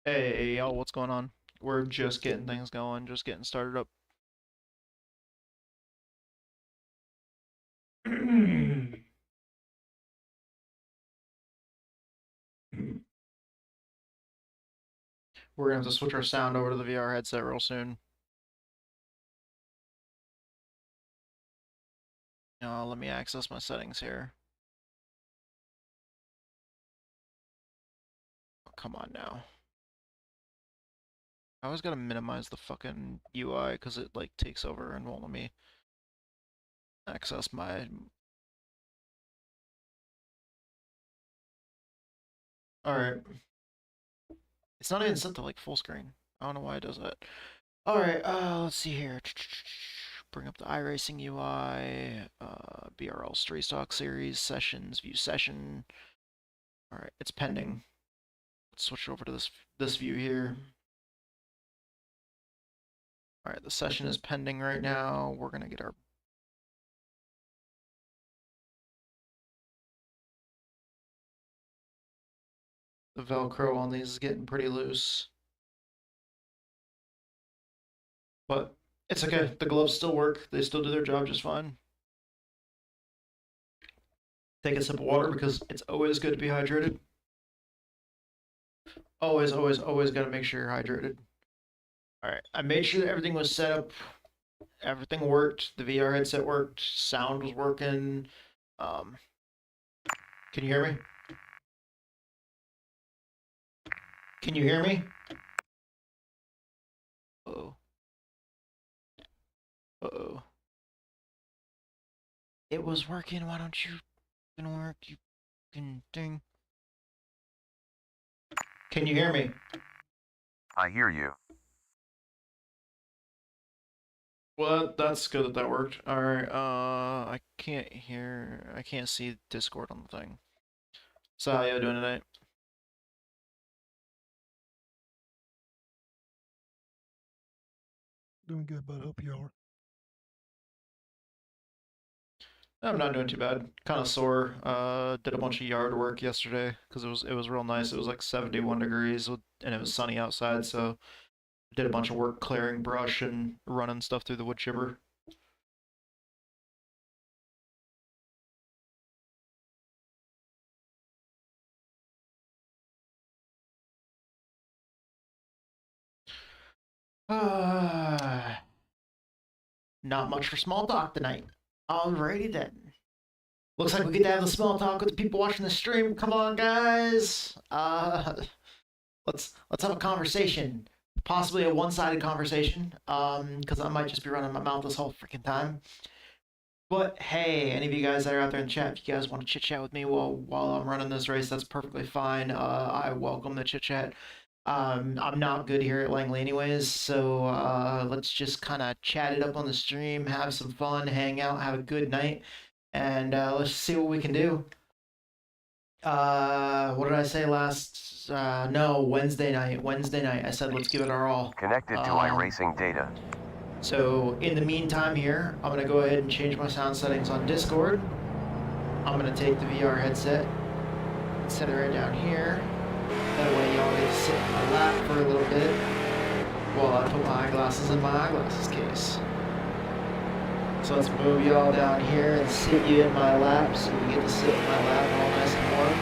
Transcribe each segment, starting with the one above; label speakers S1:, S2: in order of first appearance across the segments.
S1: Hey, y'all, what's going on? We're just getting things going, just getting started up. We're gonna have to switch our sound over to the VR headset real soon. Let me access my settings here. Oh, come on now. I always gotta minimize the fucking UI because it like takes over and won't let me access my... Alright. It's not even set to like full screen. I don't know why it does that. Alright, let's see here. Bring up the iRacing UI, BRL Stray Stock Series, Sessions, View Session. Alright, it's pending. Let's switch over to this view here. Alright, the session is pending right now. We're gonna get our... The Velcro on these is getting pretty loose. But it's okay. The gloves still work. They still do their job just fine. Take a sip of water because it's always good to be hydrated. Always, always, always gotta make sure you're hydrated. Alright, I made sure that everything was set up. Everything worked. The VR headset worked. Sound was working. Can you hear me? Can you hear me? Uh-oh. Uh-oh. It was working. Why don't you work, you fucking thing? Can you hear me?
S2: I hear you.
S1: Well, that's good that worked. Alright, I can't see Discord on the thing. So how you doing tonight?
S3: Doing good, bud. Hope you are.
S1: I'm not doing too bad. Kind of sore. Did a bunch of yard work yesterday because it was real nice. It was like 71 degrees and it was sunny outside, so did a bunch of work clearing brush and running stuff through the wood chipper. Not much for small talk tonight. Alrighty then. Looks like we get to have the small talk with the people watching the stream. Come on, guys. Let's have a conversation. Possibly a one-sided conversation. Because I might just be running my mouth this whole freaking time. But hey, any of you guys that are out there in chat, if you guys want to chit chat with me while I'm running this race, that's perfectly fine. I welcome the chit chat. I'm not good here at Langley anyways, so let's just kind of chat it up on the stream, have some fun, hang out, have a good night, and let's see what we can do. What did I say last? No, Wednesday night. I said let's give it our all.
S2: Connected to iRacing data.
S1: So in the meantime here, I'm going to go ahead and change my sound settings on Discord. I'm going to take the VR headset and set it right down here. That way y'all get to sit in my lap for a little bit while I put my eyeglasses in my eyeglasses case. So let's move y'all down here and sit you in my lap so you get to sit in my lap all nice and warm.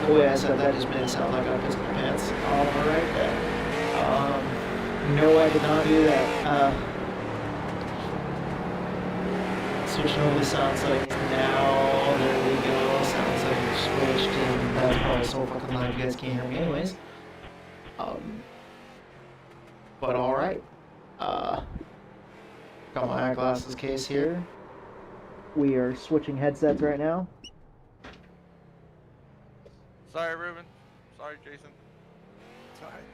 S1: The way I said that just made it sound like I pissed my pants. Alright then. No, I did not do that. Switching over the sound settings now. There we go. Sound settings switched, and that's probably so fucking loud you guys can't hear me anyways. But alright. Got my eyeglasses case here. We are switching headsets right now.
S4: Sorry, Ruben. Sorry, Jason.
S3: It's all right.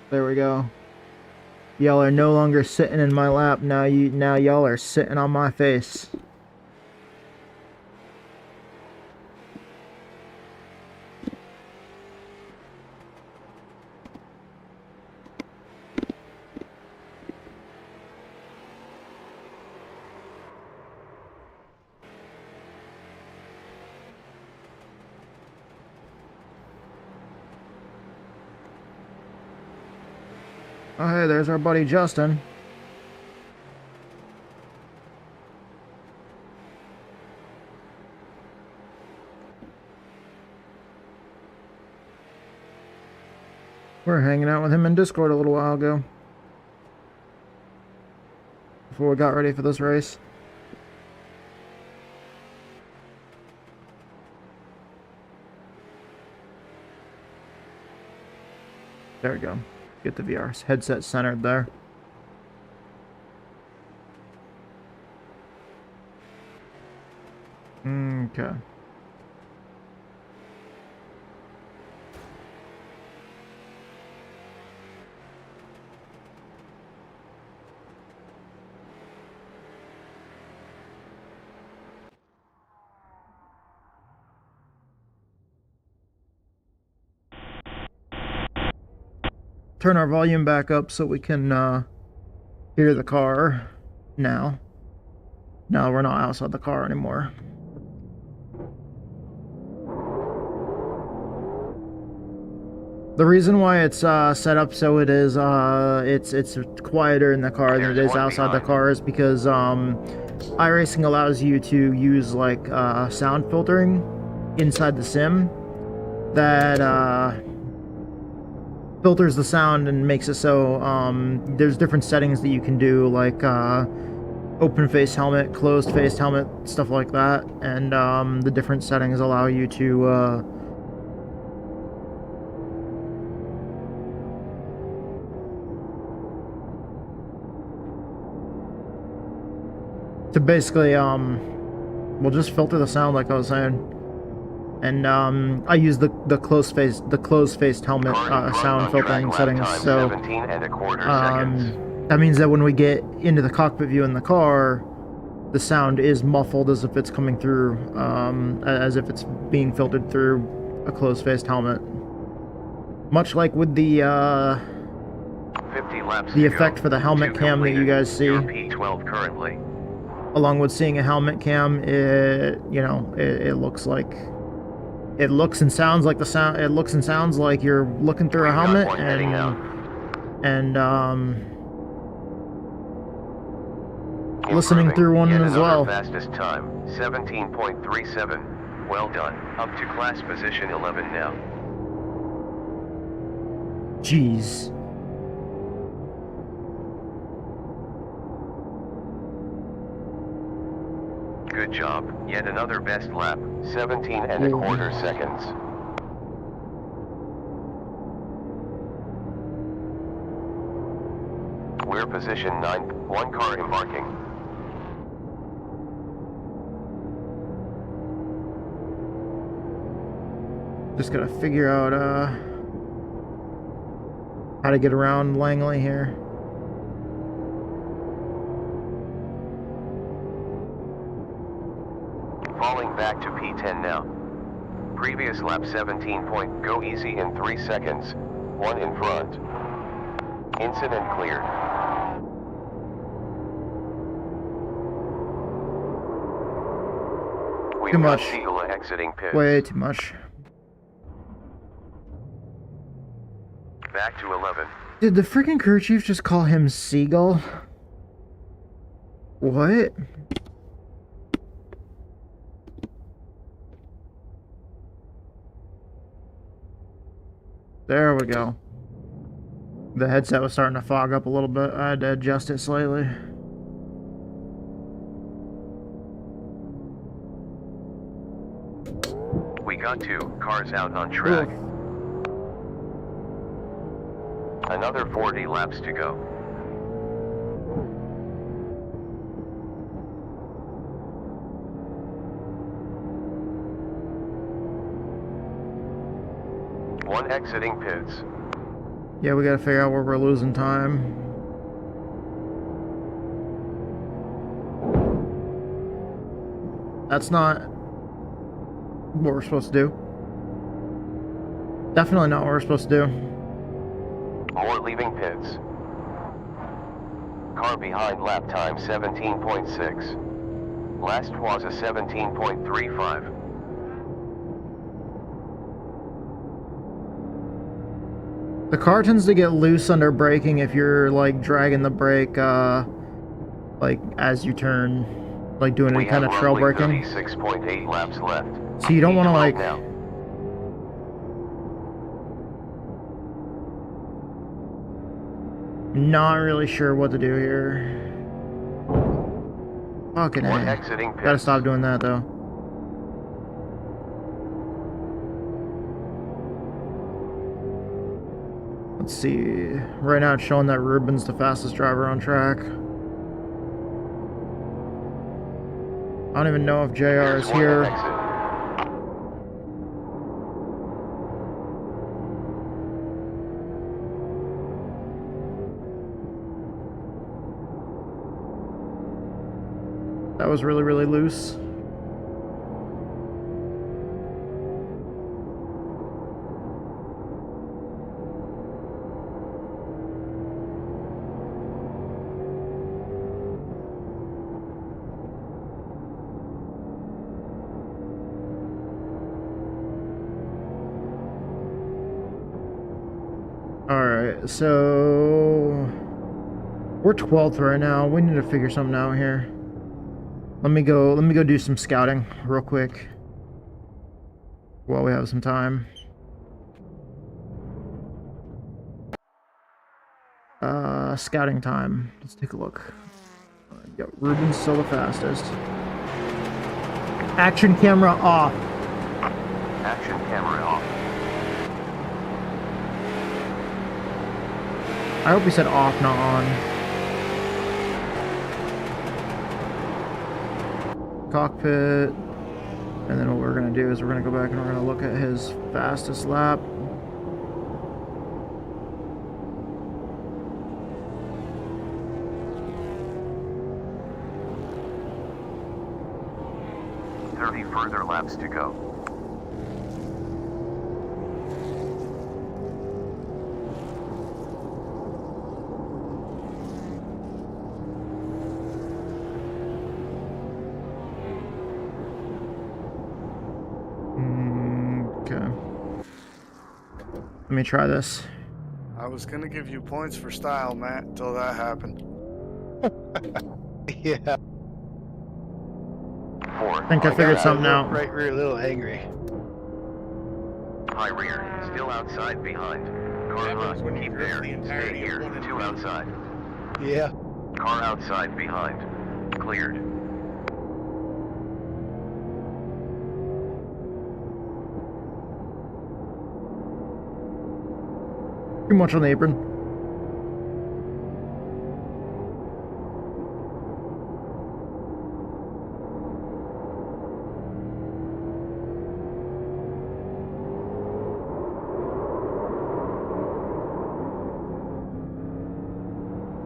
S1: There we go. Y'all are no longer sitting in my lap. Now y'all are sitting on my face. Oh, hey, there's our buddy Justin. We're hanging out with him in Discord a little while ago. Before we got ready for this race. There we go. Get the VR headset centered there. Okay. Turn our volume back up so we can hear the car now. No, we're not outside the car anymore. The reason why it's set up so it is it's quieter in the car than it is outside the car is because iRacing allows you to use like sound filtering inside the sim that filters the sound and makes it so there's different settings that you can do, like open face helmet, closed face helmet, stuff like that, and the different settings allow you to basically we'll just filter the sound like I was saying. And I use the closed faced helmet sound filtering settings. So that means that when we get into the cockpit view in the car, the sound is muffled as if it's coming through, as if it's being filtered through a closed faced helmet. Much like with the
S2: 50 laps
S1: effect for the helmet cam that you guys see.
S2: P12 currently.
S1: Along with seeing a helmet cam, it looks like. It looks and sounds like the sound. It looks and sounds like you're looking through a helmet, and listening through one as well.
S2: Fastest time, 17.37. Well done. Up to class position 11 now.
S1: Jeez.
S2: Good job. Yet another best lap. 17.25 seconds. We're position 9. One car embarking.
S1: Just gotta figure out how to get around Langley here.
S2: Falling back to P10 now. Previous lap 17 point. Go easy in 3 seconds. One in front. Incident cleared.
S1: Too much.
S2: Seagula exiting pits.
S1: Way too much.
S2: Back to 11.
S1: Did the freaking crew chief just call him Seagull? What? There we go. The headset was starting to fog up a little bit. I had to adjust it slightly.
S2: We got 2 cars out on track.
S1: Oof.
S2: Another 40 laps to go. One exiting pits.
S1: Yeah, we gotta figure out where we're losing time. That's not what we're supposed to do. Definitely not what we're supposed to do.
S2: More leaving pits. Car behind, lap time 17.6. Last was a 17.35.
S1: The car tends to get loose under braking if you're like dragging the brake like as you turn, like doing any kind of trail braking.
S2: 36.8 laps left.
S1: So you don't want to like
S2: now.
S1: not really sure what to do here. Fucking
S2: One
S1: A.
S2: exiting pit.
S1: Gotta stop doing that though. Let's see. Right now it's showing that Ruben's the fastest driver on track. I don't even know if JR is here. That was really, really loose. Alright, so we're 12th right now. We need to figure something out here. Let me go do some scouting real quick while we have some time. Scouting time. Let's take a look. Yep, Ruben's still the fastest. Action camera off.
S2: Action camera off.
S1: I hope he said off, not on. Cockpit. And then what we're going to do is we're going to go back and we're going to look at his fastest lap.
S2: Further laps to go.
S1: Okay. Let me try this.
S3: I was gonna give you points for style, Matt, until that happened.
S5: Yeah.
S1: I think I figured something out.
S5: Right rear, a little angry.
S2: High rear, still outside behind. Car hot, keep there. Stay here, 2 outside.
S5: Yeah.
S2: Car outside behind. Cleared.
S1: Too much on the apron.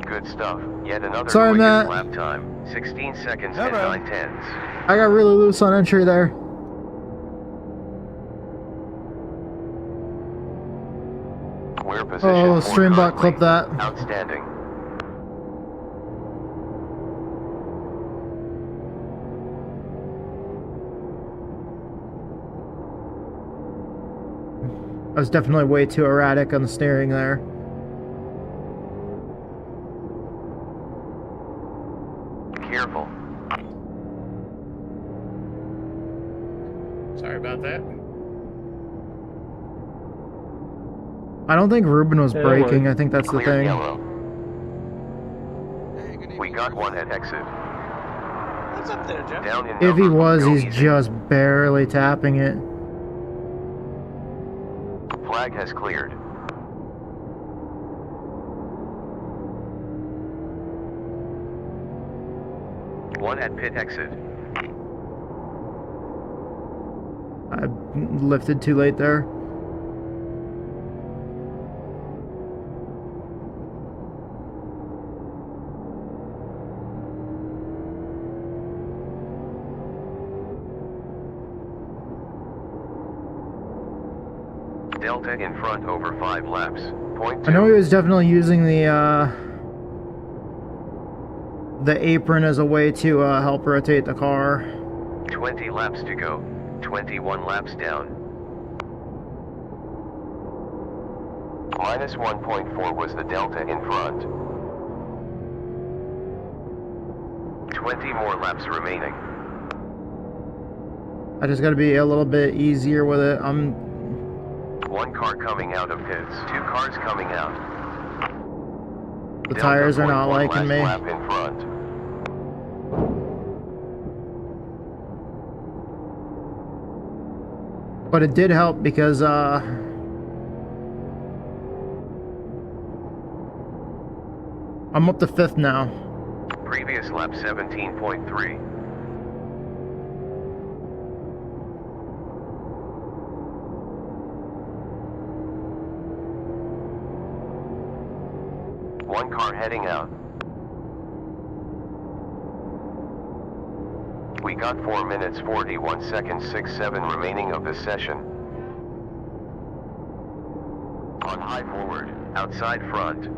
S2: Good stuff. Yet another
S1: Sorry,
S2: quickest
S1: Matt.
S2: lap time. 16 seconds
S5: No
S2: and
S5: problem.
S2: 9/10.
S1: I got really loose on entry there.
S2: We're positioned
S1: Oh,
S2: for
S1: Streambot
S2: currently.
S1: clip that.
S2: Outstanding.
S1: I was definitely way too erratic on the steering there.
S2: Careful.
S6: Sorry about that.
S1: I don't think Ruben was
S6: Yeah,
S1: braking. I think that's the
S2: Clear
S1: thing.
S2: yellow.
S4: Hey, good
S2: We
S4: evening.
S2: got one at exit.
S6: What's up there, Jeff?
S2: Down in
S1: If he
S2: number,
S1: was,
S2: go
S1: he's
S2: easy.
S1: just barely tapping it.
S2: Flag has cleared. One at pit exit.
S1: I lifted too late there.
S2: Delta in front over 5 laps. Point
S1: I know he
S2: 2.
S1: was definitely using the apron as a way to help rotate the car.
S2: 20 laps to go. 21 laps down. Minus 1.4 was the delta in front. 20 more laps remaining.
S1: I just gotta be a little bit easier with it.
S2: One car coming out of pits. 2 cars coming out.
S1: The tires are not liking me.
S2: Lap in front.
S1: But it did help because I'm up to 5th now.
S2: Previous lap 17.3. One car heading out. We got 4 minutes 41 seconds 6-7 remaining of this session. On high forward, outside front.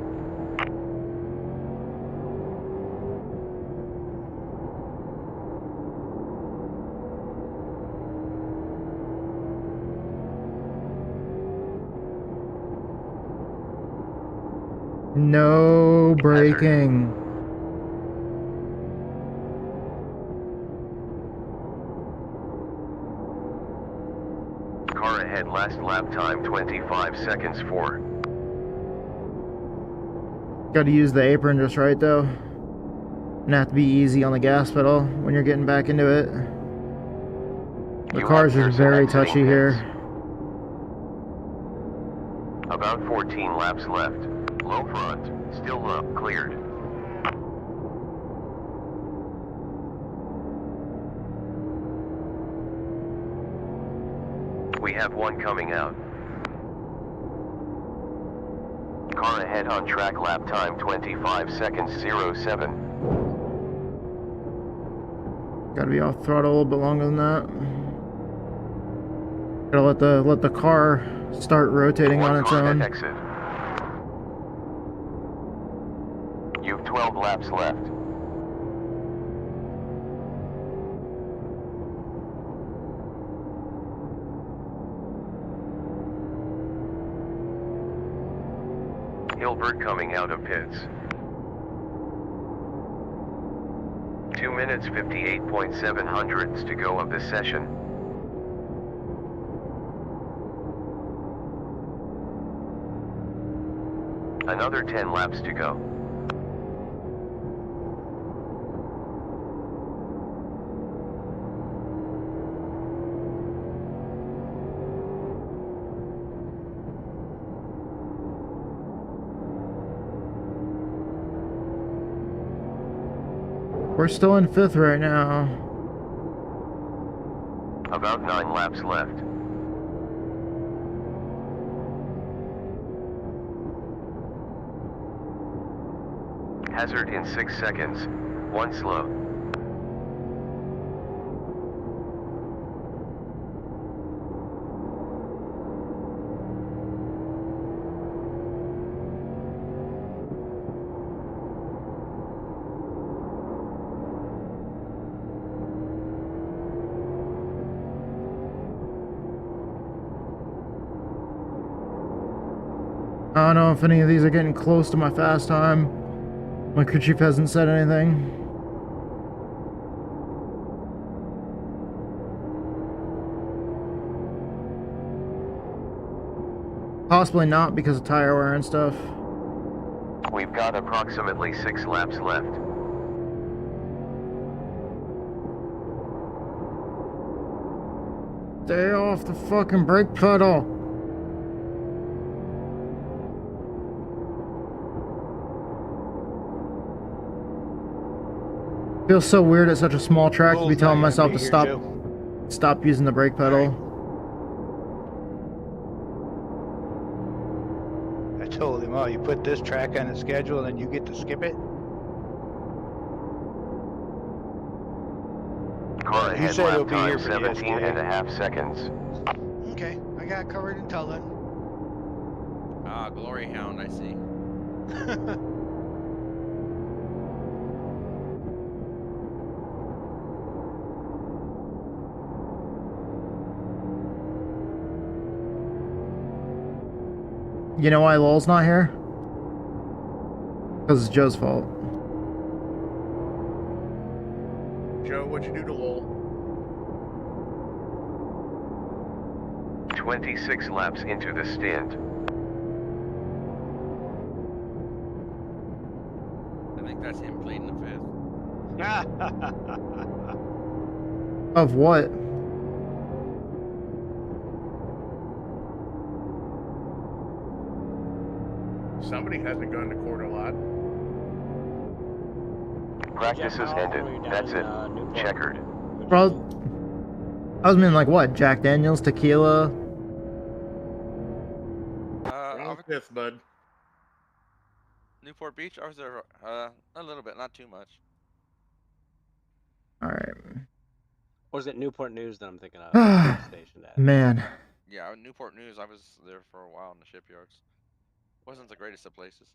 S1: No braking.
S2: Car ahead, last lap time 25 seconds 4.
S1: Gotta use the apron just right though. And have to be easy on the gas pedal when you're getting back into it. The car's just very touchy here.
S2: About 14 laps left. Low front, still low, cleared. We have one coming out. Car ahead on track, lap time 25 seconds 07.
S1: Gotta be off throttle a little bit longer than that. Gotta let the car start rotating on its own.
S2: Exit. You've 12 laps left. Hilbert coming out of pits. 2 minutes 58.7 hundredths to go of this session. Another 10 laps to go.
S1: We're still in 5th right now.
S2: About 9 laps left. Hazard in 6 seconds. 1 slow.
S1: I don't know if any of these are getting close to my fast time. My crew chief hasn't said anything. Possibly not because of tire wear and stuff.
S2: We've got approximately 6 laps left.
S1: Stay off the fucking brake pedal. Feels so weird at such a small track to be telling myself to stop using the brake pedal.
S5: I told him, oh, you put this track on the schedule and then you get to skip it?
S2: Car
S5: You
S2: ahead,
S5: said it'll
S2: lap
S5: be here
S2: time
S5: for the
S2: 17 and a half seconds.
S7: Okay, I got it covered until then.
S4: Ah, Glory Hound, I see.
S1: You know why Lol's not here? Because it's Joe's fault.
S6: Joe, what'd you do to Lowell?
S2: 26 laps into the stint.
S4: I think that's him pleading the fifth.
S1: Of what?
S6: Somebody hasn't gone to court a lot.
S2: Practice has ended. That's it. Checkered.
S1: Bro, I was meaning like what? Jack Daniels, tequila?
S6: Wrong fifth, bud.
S4: Newport Beach. I was there a little bit, not too much.
S1: Alright.
S8: Or is it Newport News that I'm thinking of? Station at?
S1: Man.
S4: Yeah, Newport News. I was there for a while in the shipyards. Wasn't the greatest of places.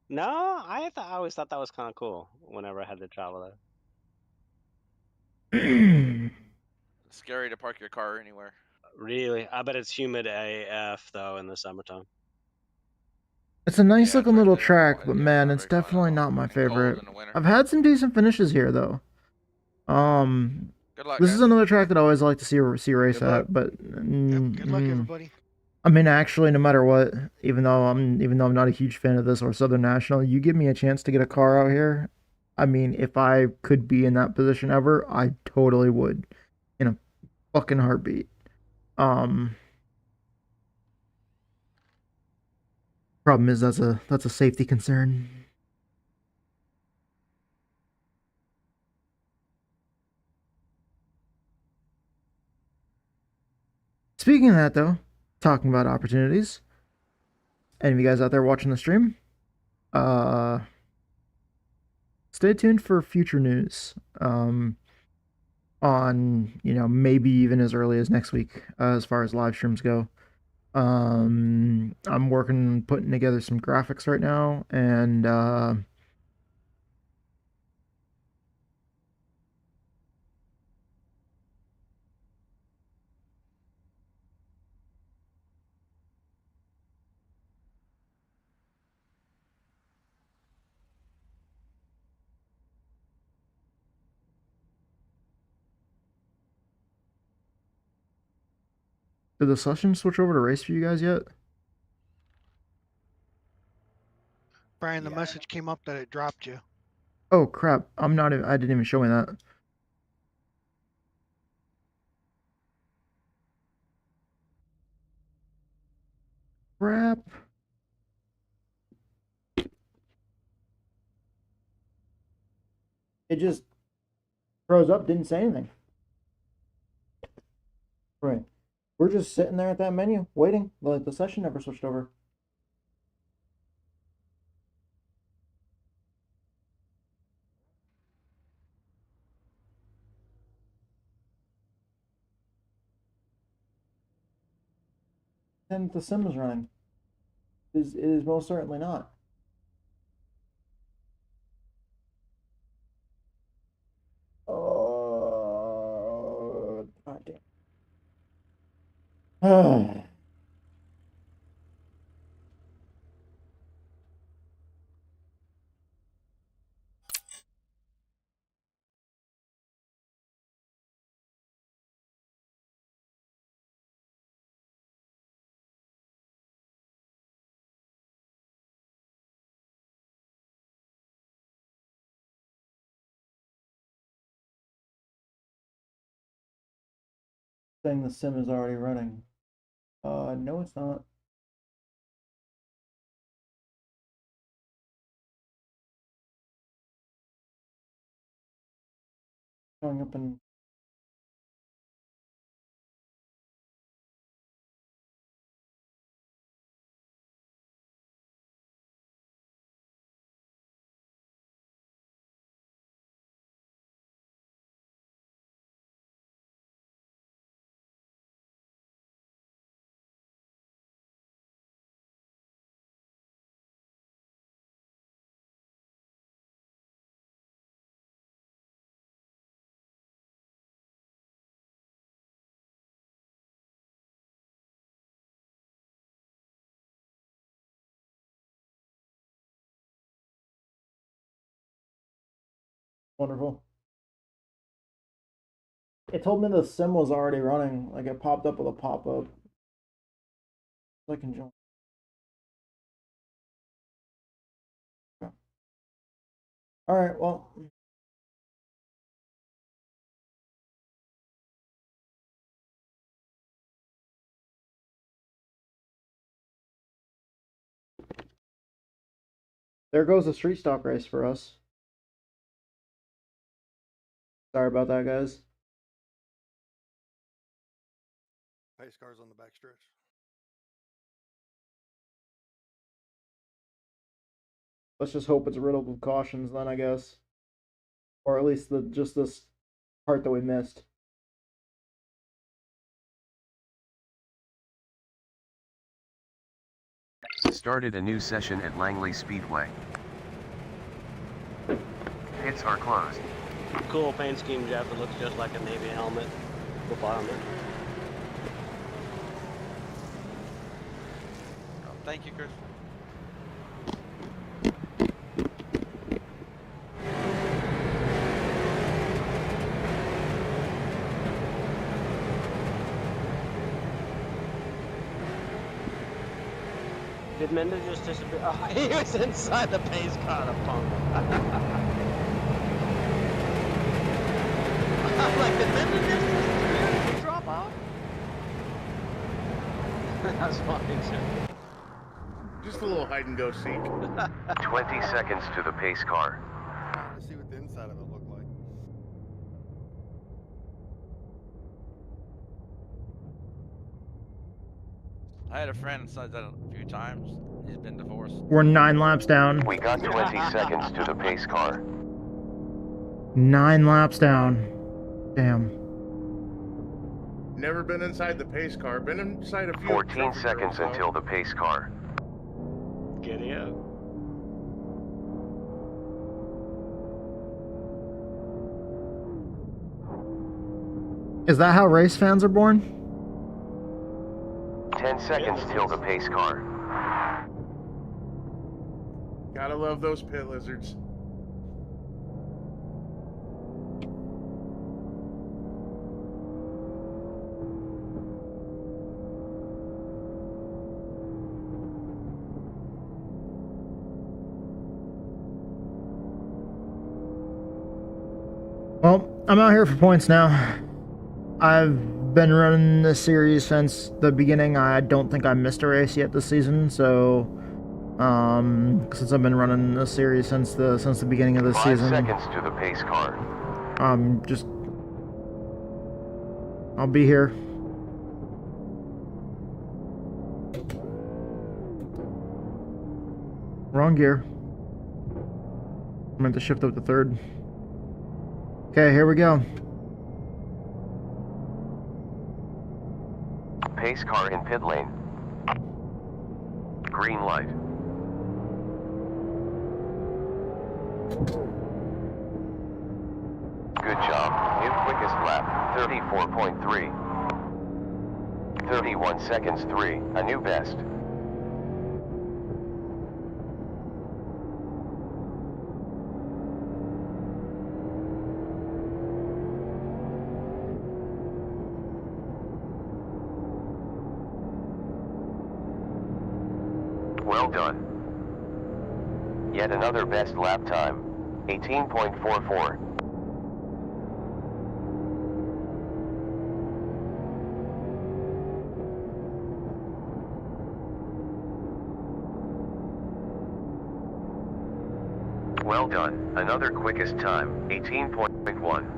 S8: No, I always thought that was kind of cool. Whenever I had to travel there.
S4: Scary to park your car anywhere.
S8: Really, I bet it's humid AF though in the summertime.
S1: It's a nice
S4: Yeah,
S1: looking
S4: right
S1: little
S4: there.
S1: track, but
S4: Yeah,
S1: man,
S4: not
S1: it's
S4: very fun at
S1: definitely
S4: all.
S1: not my
S4: And cold
S1: favorite.
S4: in the winter.
S1: I've had some decent finishes here though.
S4: Good luck,
S1: This
S4: guys.
S1: is another track that I always like to see race
S6: Good luck.
S1: at, but
S7: Yep, good luck, everybody.
S1: I mean, actually, no matter what, even though I'm not a huge fan of this or Southern National, you give me a chance to get a car out here. I mean, if I could be in that position ever, I totally would, in a fucking heartbeat. Problem is that's a safety concern. Speaking of that, though, talking about opportunities, any of you guys out there watching the stream, stay tuned for future news. On maybe even as early as next week, as far as live streams go. I'm working putting together some graphics right now, and did the session switch over to race for you guys yet?
S7: Brian, the message came up that it dropped you.
S1: Oh crap! I didn't even show me that. Crap. It just froze up, didn't say anything. Right. We're just sitting there at that menu, waiting. Like the session never switched over. And the sim is running. It is most certainly not. Oh, God damn. Saying the sim is already running. No, it's not. Showing up in Wonderful. It told me the sim was already running. Like it popped up with a pop-up. I can join. Okay. All right. Well. There goes the street stock race for us. Sorry about that, guys.
S9: Pace cars on the backstretch.
S1: Let's just hope it's riddled with cautions then, I guess. Or at least just this part that we missed.
S2: Started a new session at Langley Speedway. Pits are closed.
S8: Cool paint scheme, Jeff. It looks just like a Navy helmet. Football helmet.
S4: Oh, thank you, Chris.
S8: Did Mendez just disappear? Oh, he was inside the pace car, the punk. I'm like, did Mendez just disappear? Did he drop off? That's funny, too.
S6: Just a little hide and go seek.
S2: 20 seconds to the pace car.
S9: Let's see what the inside of it looked like.
S4: I had a friend said that a few times. He's been divorced.
S1: We're 9 laps down.
S2: We got 20 seconds to the pace car.
S1: 9 laps down. Damn.
S6: Never been inside the pace car. Been inside a few.
S2: 14
S6: trophy
S2: seconds
S6: girls,
S2: until the pace car.
S8: Giddy up.
S1: Is that how race fans are born?
S2: 10 seconds till the pace car.
S6: Gotta love those pit lizards.
S1: Well, I'm out here for points now. I've been running this series since the beginning. I don't think I missed a race yet this season, so since I've been running this series since the beginning of the
S2: 5
S1: season.
S2: seconds to the pace car.
S1: I'll be here. Wrong gear. I meant to shift up to third. Okay, here we go.
S2: Pace car in pit lane. Green light. Good job. New quickest lap. 34.3. 31 seconds 3. A new best. Well done. Yet another best lap time. 18.44. Well done. Another quickest time. 18.1.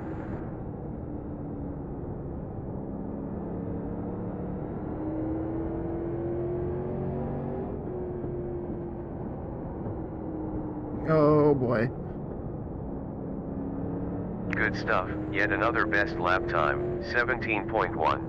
S1: Oh boy.
S2: Good stuff. Yet another best lap time. 17.1.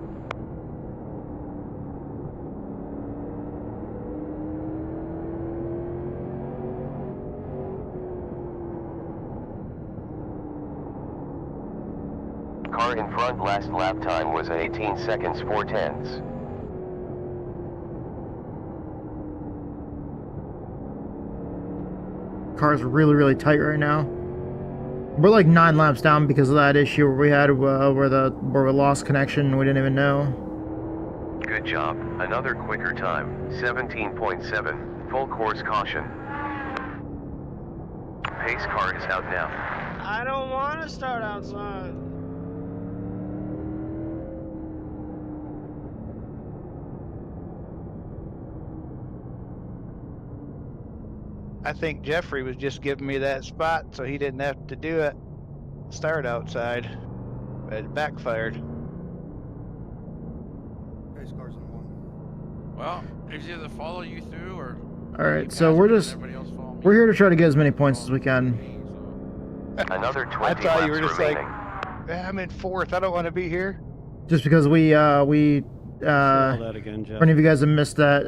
S2: Car in front last lap time was 18 seconds 4/10.
S1: Car's really, really tight right now. We're like 9 laps down because of that issue we had where we lost connection and we didn't even know.
S2: Good job. Another quicker time. 17.7. Full course caution. Pace car is out now.
S8: I don't want to start outside.
S5: I think Jeffrey was just giving me that spot so he didn't have to do it. Start outside. But it backfired.
S9: Pace cars on one.
S4: Well, it's either follow you through or.
S1: Alright, so we're here to try to get as many points as we can.
S2: Another 20
S5: I thought you were
S2: laps
S5: just
S2: remaining.
S5: like, I'm in 4th. I don't want to be here.
S1: Just because
S8: that again, Jeff.
S1: for any of you guys that missed that,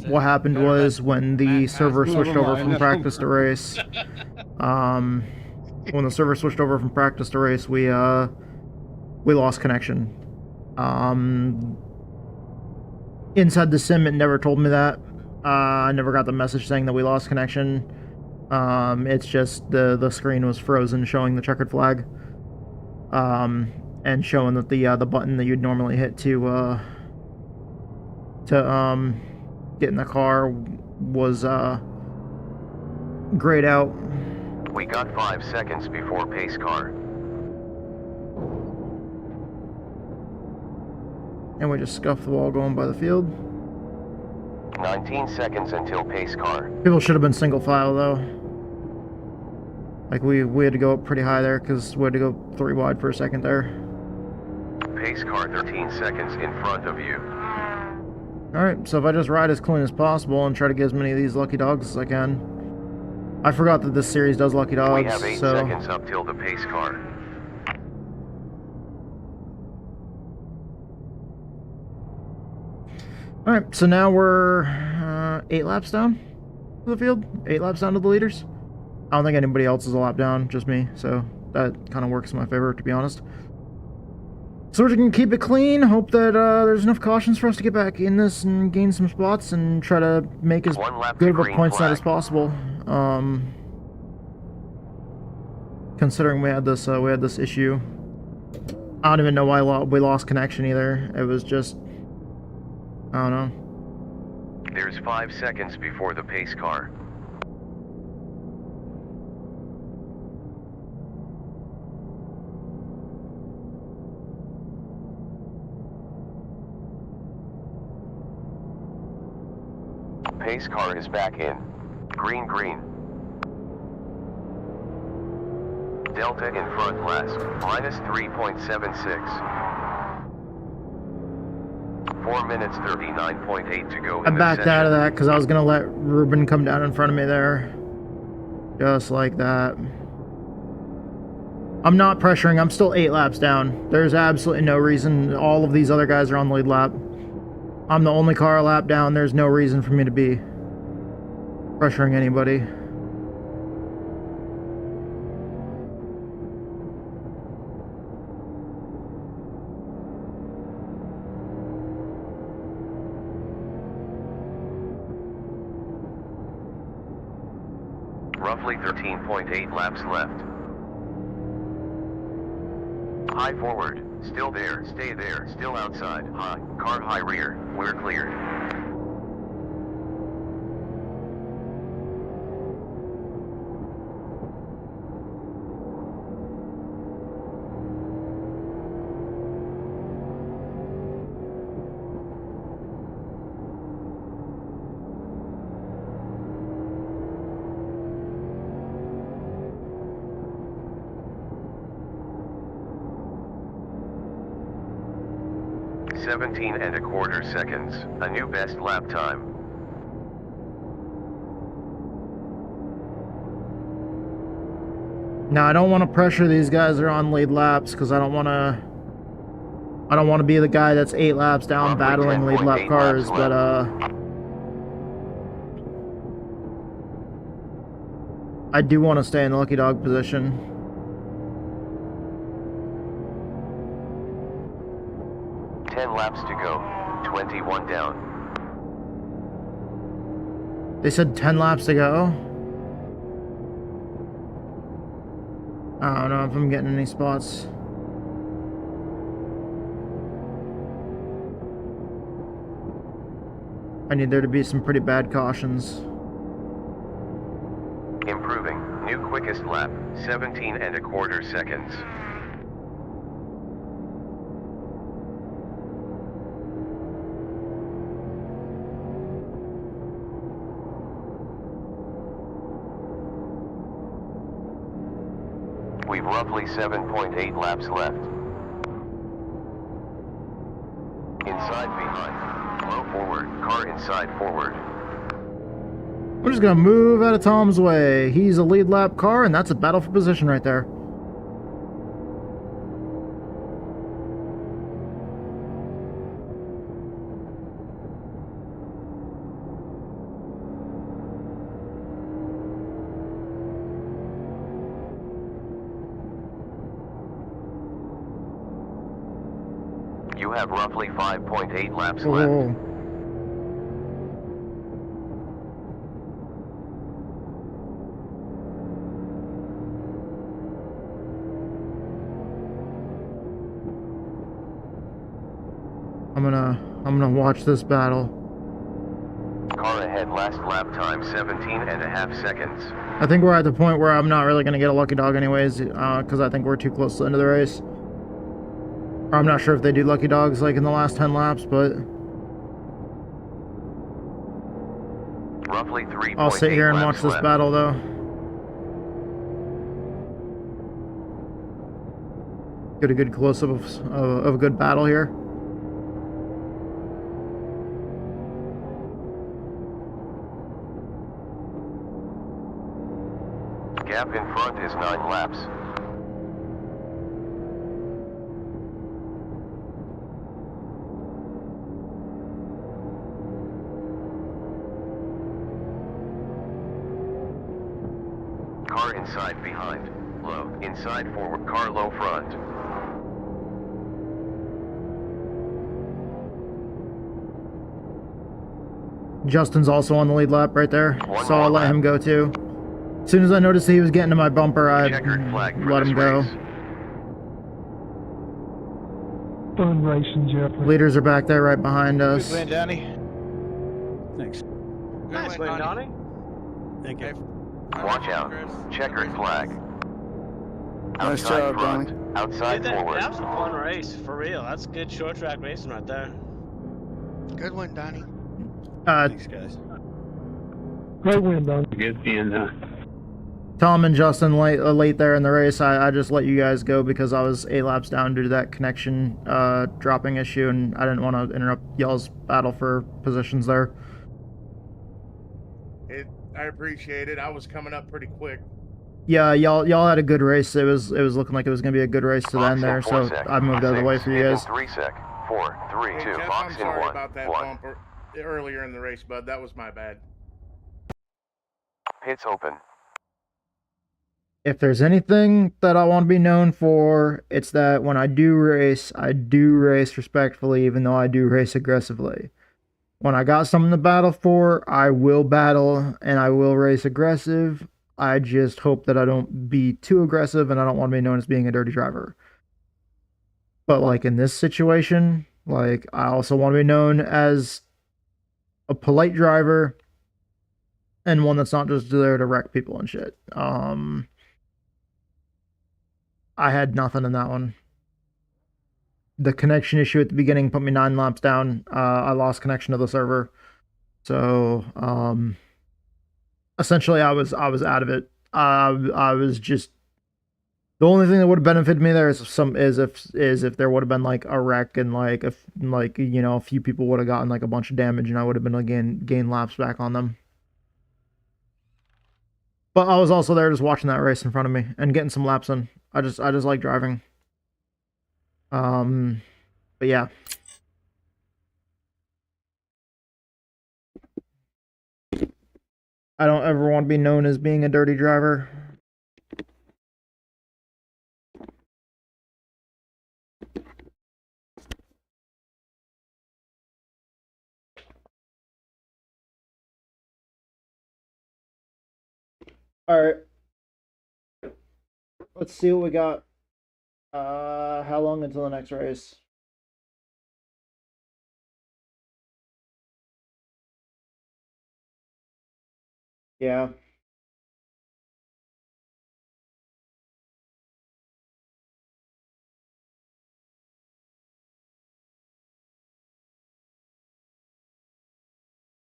S1: what happened was when the server switched over from practice to race. When the server switched over from practice to race, we lost connection. Inside the sim, it never told me that. I never got the message saying that we lost connection. It's just the screen was frozen, showing the checkered flag. And showing that the button that you'd normally hit to get in the car was grayed out.
S2: We got 5 seconds before pace car.
S1: And we just scuffed the wall going by the field.
S2: 19 seconds until pace car.
S1: People should have been single file though. Like we had to go up pretty high there because we had to go 3 wide for a second there.
S2: Pace car 13 seconds in front of you.
S1: Alright, so if I just ride as clean as possible and try to get as many of these lucky dogs as I can. I forgot that this series does lucky dogs,
S2: We have 8
S1: so...
S2: seconds up till the pace car.
S1: Alright, so now we're 8 laps down to the field. 8 laps down to the leaders. I don't think anybody else is a lap down, just me, so that kind of works in my favor, to be honest. So we're just going to keep it clean, hope that there's enough cautions for us to get back in this and gain some spots and try to make as good of a points net as possible. Considering we had this issue. I don't even know why we lost connection either. It was just... I don't know.
S2: There's 5 seconds before the pace car. Pace car is back in. Green, green. Delta in front last. Minus 3.76. 4 minutes 39.8 to go.
S1: I backed out of that because I was going to let Ruben come down in front of me there. Just like that. I'm not pressuring. I'm still 8 laps down. There's absolutely no reason. All of these other guys are on the lead lap. I'm the only car a lap down. There's no reason for me to be pressuring anybody.
S2: Roughly 13.8 laps left. High forward. Still there. Stay there. Still outside. High. Car high rear. We're cleared. .17¼ seconds, a new best lap time.
S1: Now I don't want to pressure these guys that are on lead laps because I don't want to be the guy that's 8 laps down battling lead lap cars, but I do want to stay in the lucky dog position.
S2: Laps to go. 21 down.
S1: They said 10 laps to go. I don't know if I'm getting any spots. I need there to be some pretty bad cautions.
S2: Improving. New quickest lap, 17.25 seconds. We've roughly 7.8 laps left. Inside behind. Low forward. Car inside forward.
S1: We're just gonna move out of Tom's way. He's a lead lap car, and that's a battle for position right there.
S2: You have roughly 5.8 laps
S1: Whoa.
S2: left.
S1: I'm gonna watch this battle.
S2: Car ahead, last lap time 17.5 seconds.
S1: I think we're at the point where I'm not really gonna get a lucky dog anyways, because I think we're too close to the end of the race. Or I'm not sure if they do lucky dogs like in the last 10 laps, but
S2: Roughly 3.8
S1: I'll sit here and watch
S2: laps
S1: this
S2: left.
S1: battle though. Get a good close-up of a good battle here.
S2: Gap in front is 9 laps. Car inside behind. Low. Inside forward. Car low front.
S1: Justin's also on the lead lap right there,
S2: One
S1: so
S2: more
S1: I'll let
S2: lap.
S1: him go too. As soon as I noticed he was getting to my bumper, I
S2: Checkered flag for
S1: let
S2: this
S1: him go.
S2: race.
S10: Fun racing, Jeffrey.
S1: Leaders are back there right behind
S5: Good
S1: us.
S5: win, Donnie.
S7: Thanks.
S8: Nice win, Donnie.
S7: Thank you.
S2: Watch out. Checkered flag.
S3: Nice
S2: Outside
S3: job,
S2: front.
S3: Donnie.
S2: Outside
S8: That
S2: forward.
S8: was a fun race, for real. That's good short track racing right there.
S7: Good one, Donnie.
S5: Thanks, guys.
S10: Great win, Don.
S1: Tom and Justin late there in the race. I just let you guys go because I was 8 laps down due to that connection dropping issue, and I didn't want to interrupt y'all's battle for positions there.
S6: I appreciate it. I was coming up pretty quick.
S1: Yeah, y'all had a good race. It was looking like it was gonna be a good race to the end there, so I moved out of the way for you guys.
S2: 3 sec. 4, 3,
S6: Hey,
S2: 2.
S6: Jeff,
S2: Box
S6: I'm
S2: in
S6: sorry
S2: 1.
S6: about that
S2: 1.
S6: bump earlier in the race, bud. That was my bad.
S2: Pits open.
S1: If there's anything that I want to be known for, it's that when I do race respectfully, even though I do race aggressively. When I got something to battle for, I will battle and I will race aggressive. I just hope that I don't be too aggressive, and I don't want to be known as being a dirty driver. But like in this situation, like I also want to be known as a polite driver and one that's not just there to wreck people and shit. I had nothing in that one. The connection issue at the beginning put me 9 laps down. I lost connection to the server. So, essentially I was out of it. I was just, the only thing that would have benefited me there is if there would have been like a wreck and like if like, you know, a few people would have gotten like a bunch of damage and I would have been gain laps back on them. But I was also there just watching that race in front of me and getting some laps in. I just like driving. But yeah. I don't ever want to be known as being a dirty driver. All right. let's see what we got. How long until the next race? Yeah.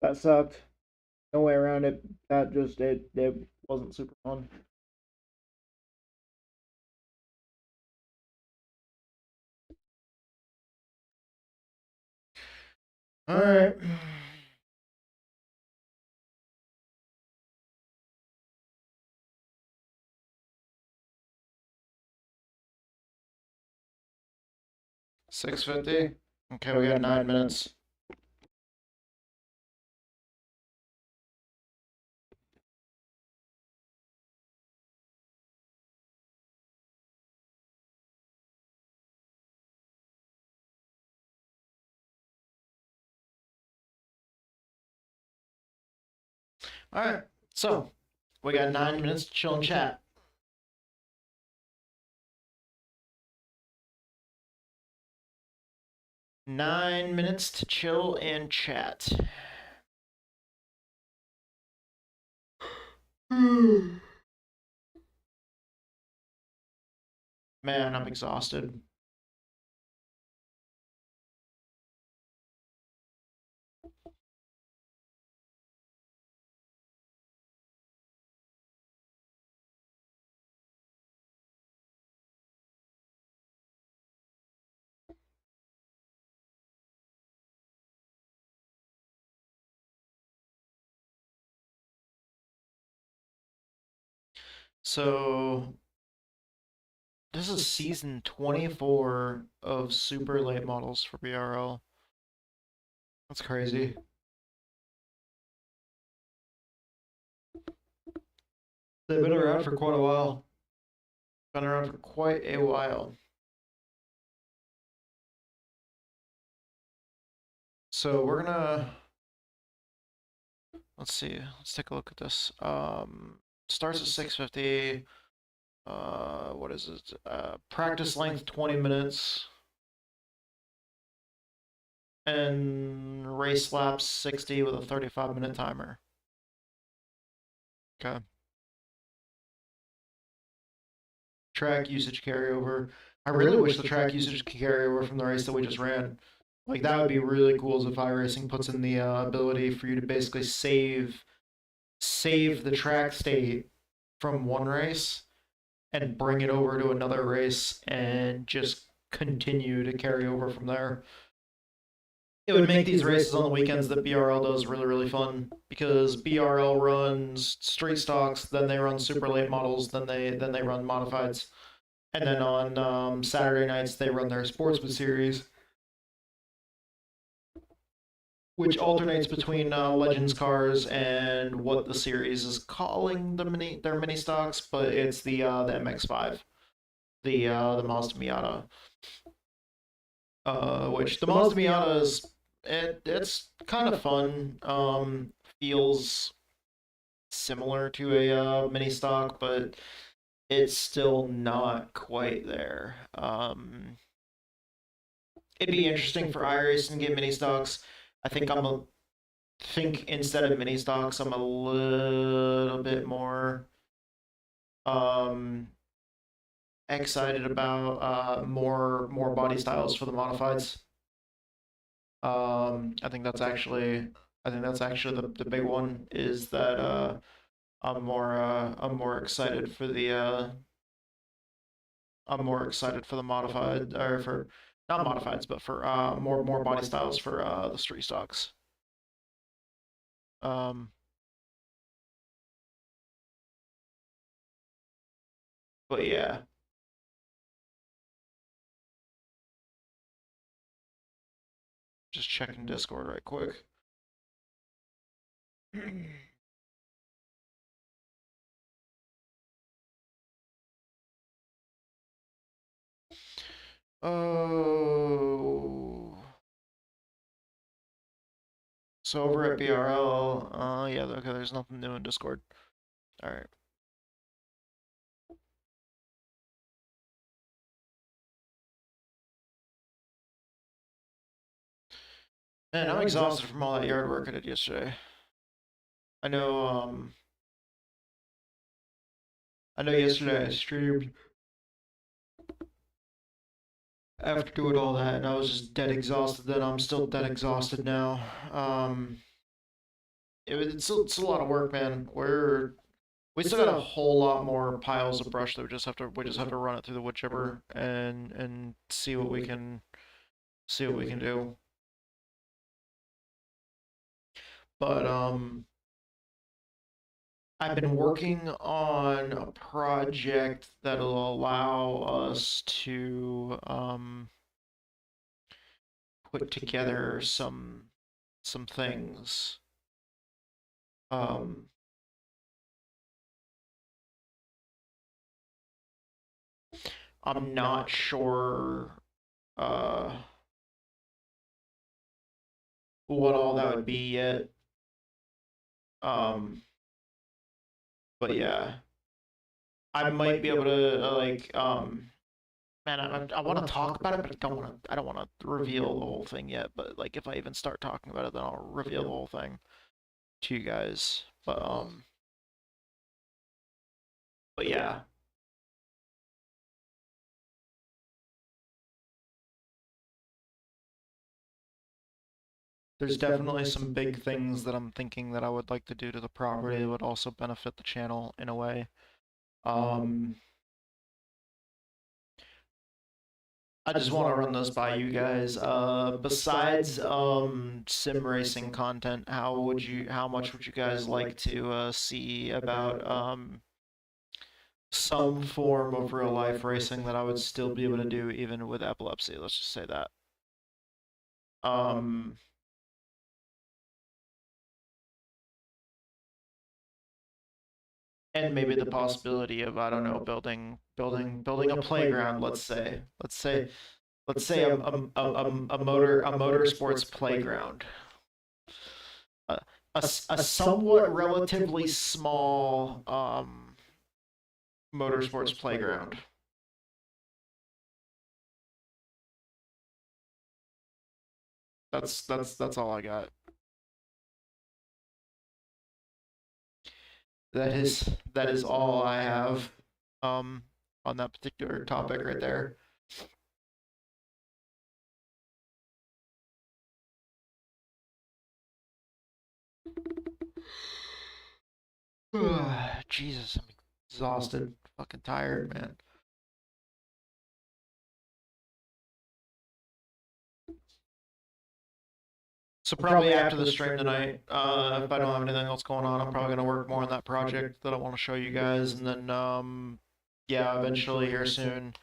S1: That sucked. No way around it. That just it wasn't super fun. All right. $6.50. Okay, we got 9 minutes. All right, so we got 9 minutes to chill and chat. Nine minutes to chill and chat. Man, I'm exhausted. So this is season 24 of super late models for BRL. That's crazy. They've been around for quite a while. Been around for quite a while. So we're gonna, let's see, let's take a look at this. Starts at 6:50. What is it? Practice length 20 minutes. And race laps 60 with a 35-minute timer. Okay. Track usage carryover. I really wish the track usage could carry over from the race that we just ran. Like, that would be really cool as if iRacing puts in the ability for you to basically save the track state from one race and bring it over to another race and just continue to carry over from there. It would make these races on the weekends that BRL does really, really fun, because BRL runs street stocks, then they run super late models, then they run modifieds, and then on Saturday nights they run their Sportsman series, which alternates between Legends cars and what the series is calling their mini stocks, but it's the MX-5, the Mazda Miata, which the Mazda Miata is. It's kind of fun. Feels similar to a mini stock, but it's still not quite there. It'd be interesting for iRacing to get mini stocks. I think instead of mini stocks, I'm a little bit more excited about more body styles for the modifieds. I think that's actually the big one, is that I'm more excited for the modified, or for not modifieds, but for more body styles for the street stocks. But yeah. Just checking Discord right quick. Oh. So over at BRL, yeah, okay, there's nothing new in Discord. All right. Man, I'm exhausted from all that yard work I did yesterday. I know yesterday I streamed after doing all that, and I was just dead exhausted then. I'm still dead exhausted now. It's a lot of work, man. We still got a whole lot more piles of brush that we just have to run it through the wood chipper and see what we can do. But I've been working on a project that'll allow us to put together some things. I'm not sure what all that would be yet. But yeah, I might be able to man, I want to talk about it, but I don't want to reveal the whole thing yet. But like, if I even start talking about it, then I'll reveal the whole thing to you guys. But yeah. There's definitely some big things that I'm thinking that I would like to do to the property that would also benefit the channel in a way. I just want to run those by you guys. Besides sim racing content, how much would you guys like to see about some form of real life racing that I would still be able to do even with epilepsy? Let's just say that. And maybe the possibility of, I don't know, building a playground. Let's say a motorsports playground, a somewhat relatively small motorsports playground. That's all I got. That is all I have on that particular topic right there. Jesus, I'm exhausted, fucking tired, man. So probably after the stream tonight, if I don't have anything else going on, I'm probably gonna work more on that project that I want to show you guys, and then yeah, eventually here soon.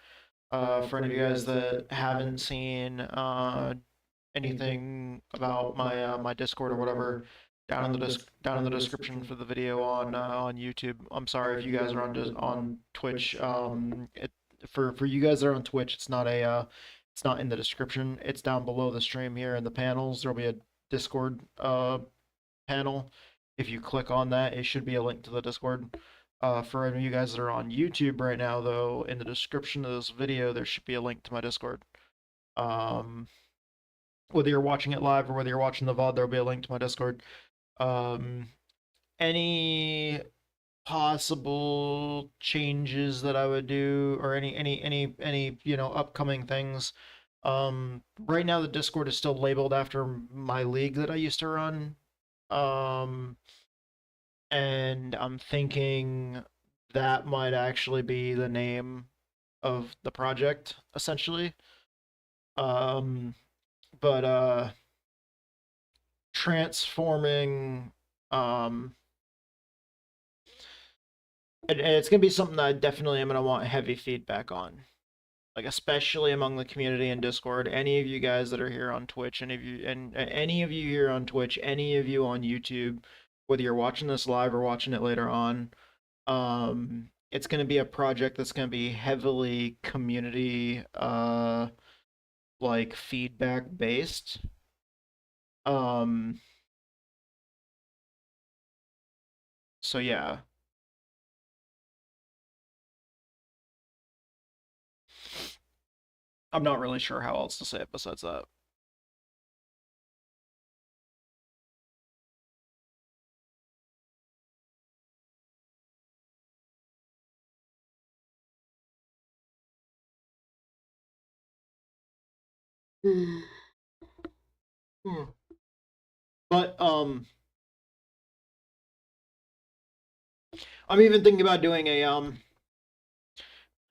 S1: For any of you guys that haven't seen anything about my my Discord or whatever, down in the description for the video on YouTube. I'm sorry if you guys are on Twitch. For you guys that are on Twitch, it's not in the description. It's down below the stream here in the panels. There'll be a Discord panel. If you click on that, it should be a link to the Discord. For any of you guys that are on YouTube right now, though, in the description of this video, there should be a link to my Discord. Whether you're watching it live or whether you're watching the VOD, there'll be a link to my Discord. Any possible changes that I would do, or any upcoming things. Right now the Discord is still labeled after my league that I used to run. And I'm thinking that might actually be the name of the project, essentially. But transforming it's gonna be something that I definitely am gonna want heavy feedback on, like especially among the community in Discord. Any of you guys that are here on Twitch, any of you here on Twitch, any of you on YouTube, whether you're watching this live or watching it later on, it's gonna be a project that's gonna be heavily community like feedback based. So yeah. I'm not really sure how else to say it besides that. But I'm even thinking about doing a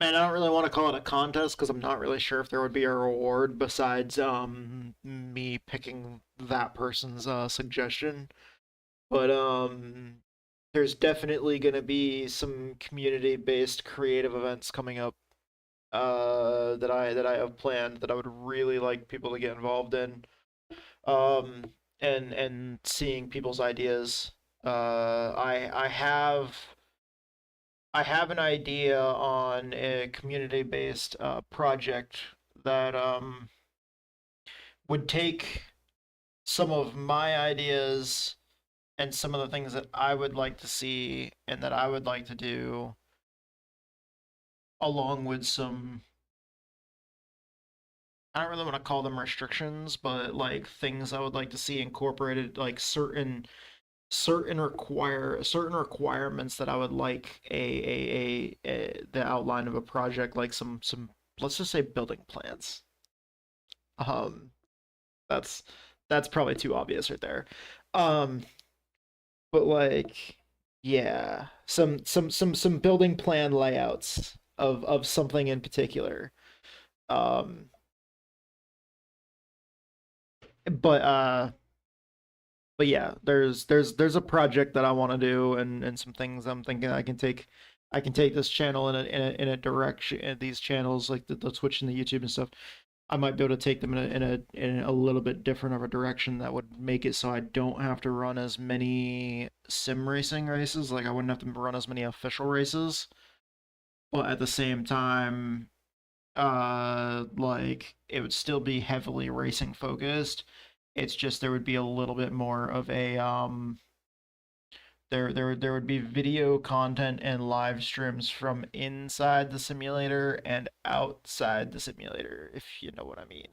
S1: man, I don't really want to call it a contest because I'm not really sure if there would be a reward besides me picking that person's suggestion. But there's definitely gonna be some community-based creative events coming up that I have planned that I would really like people to get involved in. And seeing people's ideas. I have an idea on a community-based project that would take some of my ideas and some of the things that I would like to see and that I would like to do, along with some, I don't really want to call them restrictions, but like things I would like to see incorporated, like certain requirements that I would like the outline of a project, like some let's just say building plans. That's probably too obvious right there. But like, yeah, some building plan layouts of something in particular. But yeah, there's a project that I want to do, and some things I'm thinking I can take this channel in a direction, these channels like the Twitch and the YouTube and stuff. I might be able to take them in a little bit different of a direction that would make it so I don't have to run as many sim racing races. Like I wouldn't have to run as many official races, but at the same time, like it would still be heavily racing focused. It's just there would be a little bit more of a there would be video content and live streams from inside the simulator and outside the simulator, if you know what I mean.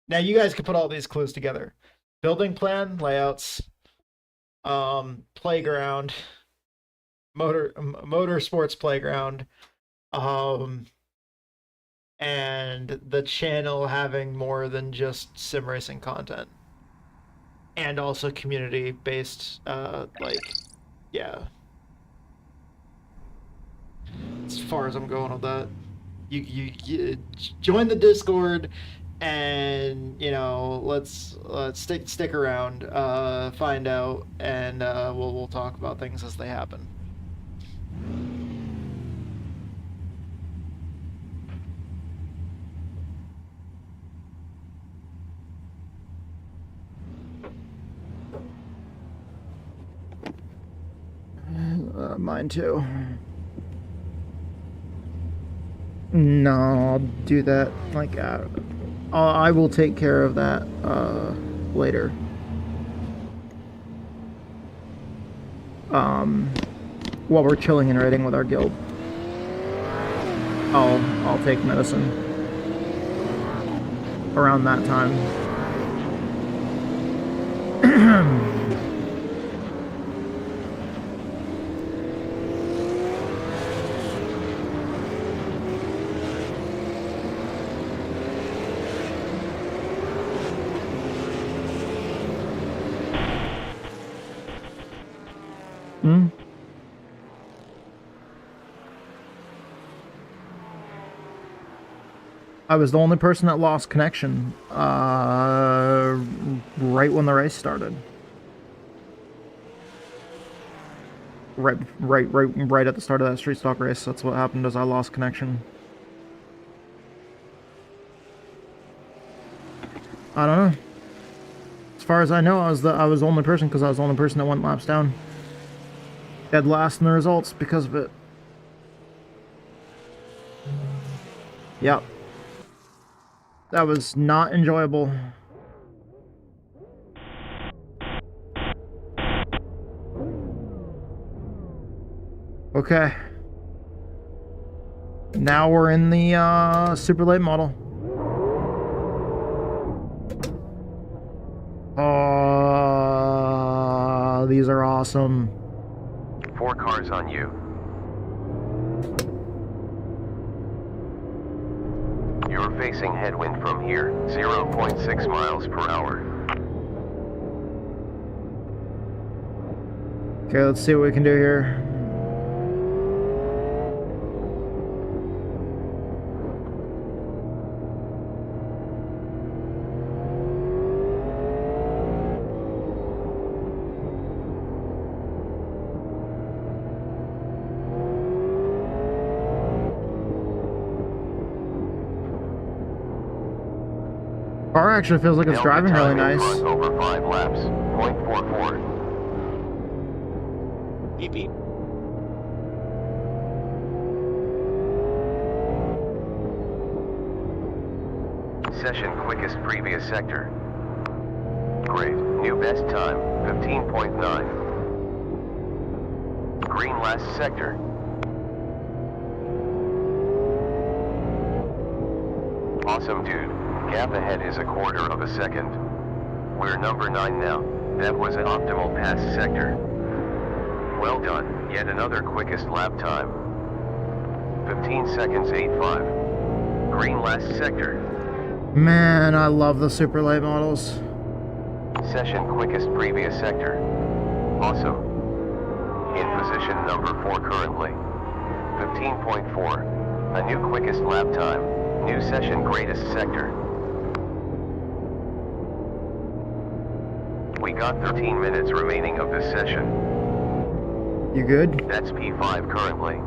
S1: Now you guys can put all these clues together. Building plan, layouts, playground, motor sports playground, and the channel having more than just sim racing content. And also community-based, like, yeah. As far as I'm going with that, you join the Discord, and you know, let's stick around, find out, and we'll talk about things as they happen. Mine too. No, I'll do that. Like, I will take care of that later. While we're chilling and raiding with our guild, I'll take medicine around that time. I was the only person that lost connection right when the race started. Right at the start of that street stock race. That's what happened, is I lost connection. I don't know. As far as I know, I was the only person, because I was the only person that went laps down. Dead last in the results because of it. Yep. That was not enjoyable. Okay. Now we're in the super late model. Oh, these are awesome.
S2: 4 cars on you. facing headwind from here, 0.6 miles per hour.
S1: Okay, let's see what we can do here. Car actually feels like it's driving really nice.
S2: Over 5 laps, 0.44.
S8: Beep beep.
S2: Session quickest previous sector. Great. New best time, 15.9. Green last sector. Awesome, dude. Gap ahead is a quarter of a second. We're number 9 now. That was an optimal pass sector. Well done. Yet another quickest lap time. 15 seconds 8.5. Green last sector.
S1: Man, I love the super late models.
S2: Session quickest previous sector. Awesome. In position number 4 currently. 15.4. A new quickest lap time. New session greatest sector. We got 13 minutes remaining of this session.
S1: You good?
S2: That's P5 currently.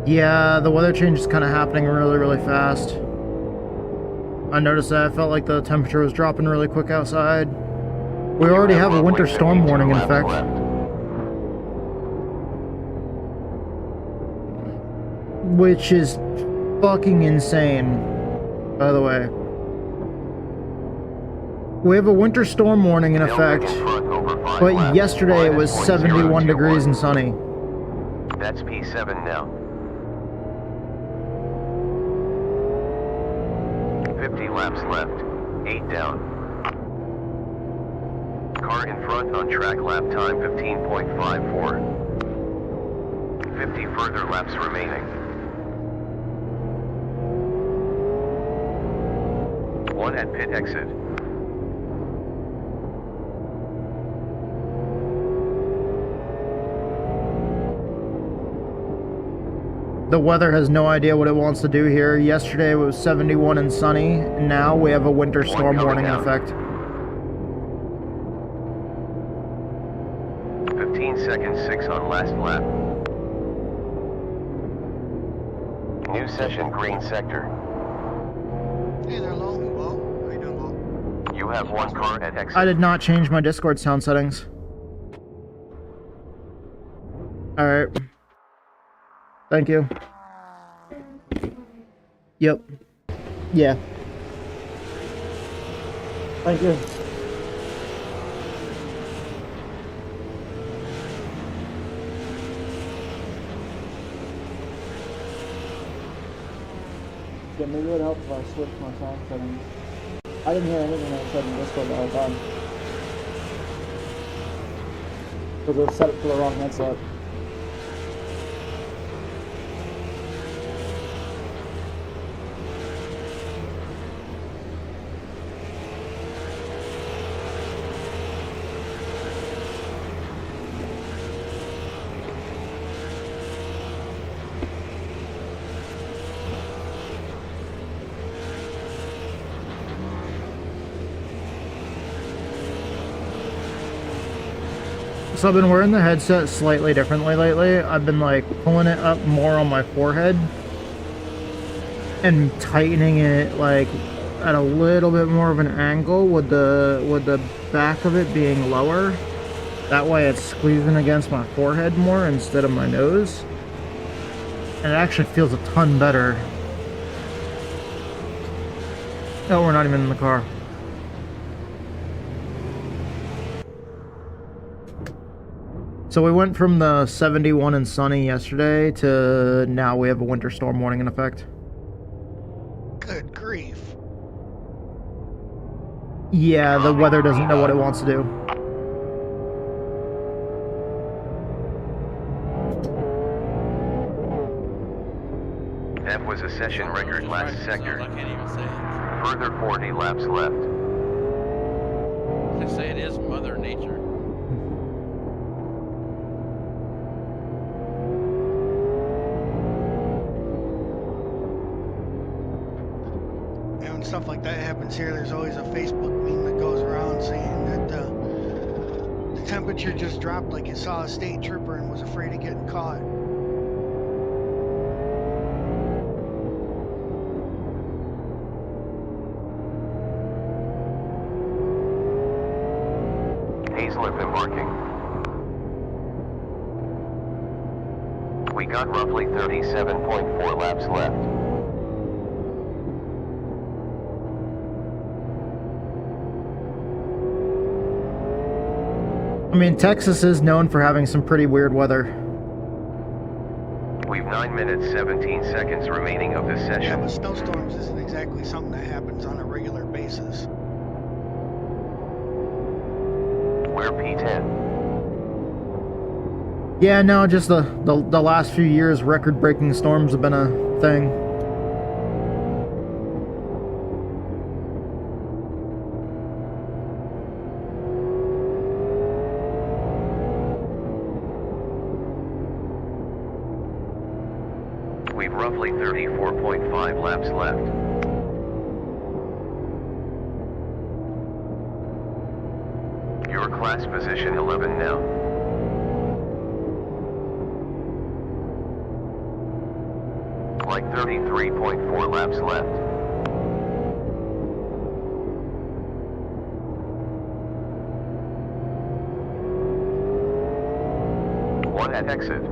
S1: Yeah, the weather change is kind of happening really, really fast. I noticed that. I felt like the temperature was dropping really quick outside. We already have a winter storm warning in effect. Which is fucking insane, by the way. We have a winter storm warning in effect, but yesterday it was 71 degrees and sunny.
S2: That's P7 now. 50 laps left. 8 down. Car in front on track, lap time 15.54. 50 further laps remaining. 1 at pit exit.
S1: The weather has no idea what it wants to do here. Yesterday it was 71 and sunny, and now we have a winter storm warning in effect.
S2: 15 seconds 6 on last lap. New session green sector.
S7: Hey there, Lo. Well, how you doing, Lo?
S2: You have 1 car at exit.
S1: I did not change my Discord sound settings. Alright. Thank you. Yep. Yeah. Thank you. Yeah, maybe it would help if I switched my sound settings. I didn't hear anything that said in Discord the whole time. Because it was set up for the wrong headset. So I've been wearing the headset slightly differently lately. I've been like pulling it up more on my forehead and tightening it like at a little bit more of an angle with the back of it being lower. That way it's squeezing against my forehead more instead of my nose. And it actually feels a ton better. Oh, we're not even in the car. So we went from the 71 and sunny yesterday to now we have a winter storm warning in effect.
S7: Good grief.
S1: Yeah, the weather doesn't know what it wants to do.
S2: That was was a session record last sector.
S4: I can't even say it.
S2: Further 40 laps left.
S4: They say it is Mother Nature.
S7: You know, when stuff like that happens here, there's always a Facebook meme that goes around saying that the temperature just dropped like it saw a state trooper and was afraid of getting caught.
S2: Hazlip embarking. We got roughly 37.4 laps left.
S1: I mean, Texas is known for having some pretty weird weather.
S2: We've 9 minutes 17 seconds remaining of this
S7: Yeah,
S2: session.
S7: but snowstorms isn't exactly something that happens on a regular basis.
S2: We're P10.
S1: Yeah, no, just the last few years, record-breaking storms have been a thing.
S2: We've roughly 34.5 laps left. Your class position 11 now. Like 33.4 laps left. One at exit.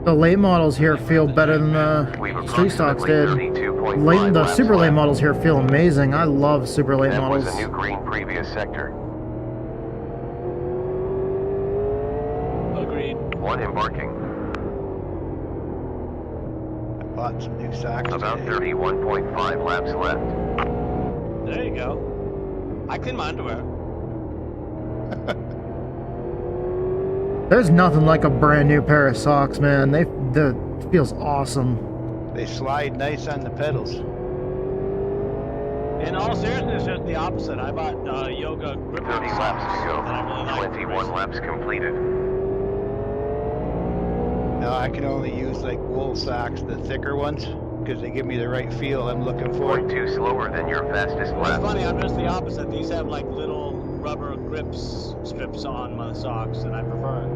S1: The late models here feel better than the street stocks did. The super late models here feel amazing. I love super late
S2: That
S1: models.
S2: was a new green previous sector.
S8: Agreed.
S2: One embarking.
S5: I bought some new socks.
S2: About
S5: today.
S2: 31.5 laps left.
S8: There you go. I clean my underwear.
S1: There's nothing like a brand new pair of socks, man. That feels awesome.
S5: They slide nice on the pedals.
S8: In all seriousness, just the opposite. I bought yoga grip
S2: 30 laps to go.
S8: that I really like.
S2: 21 laps completed.
S5: No, I can only use like wool socks, the thicker ones, because they give me the right feel I'm looking for.
S2: 0.2 slower than your fastest
S8: It's
S2: lap.
S8: funny, I'm just the opposite. These have like little rubber grips strips on my socks, and I prefer it.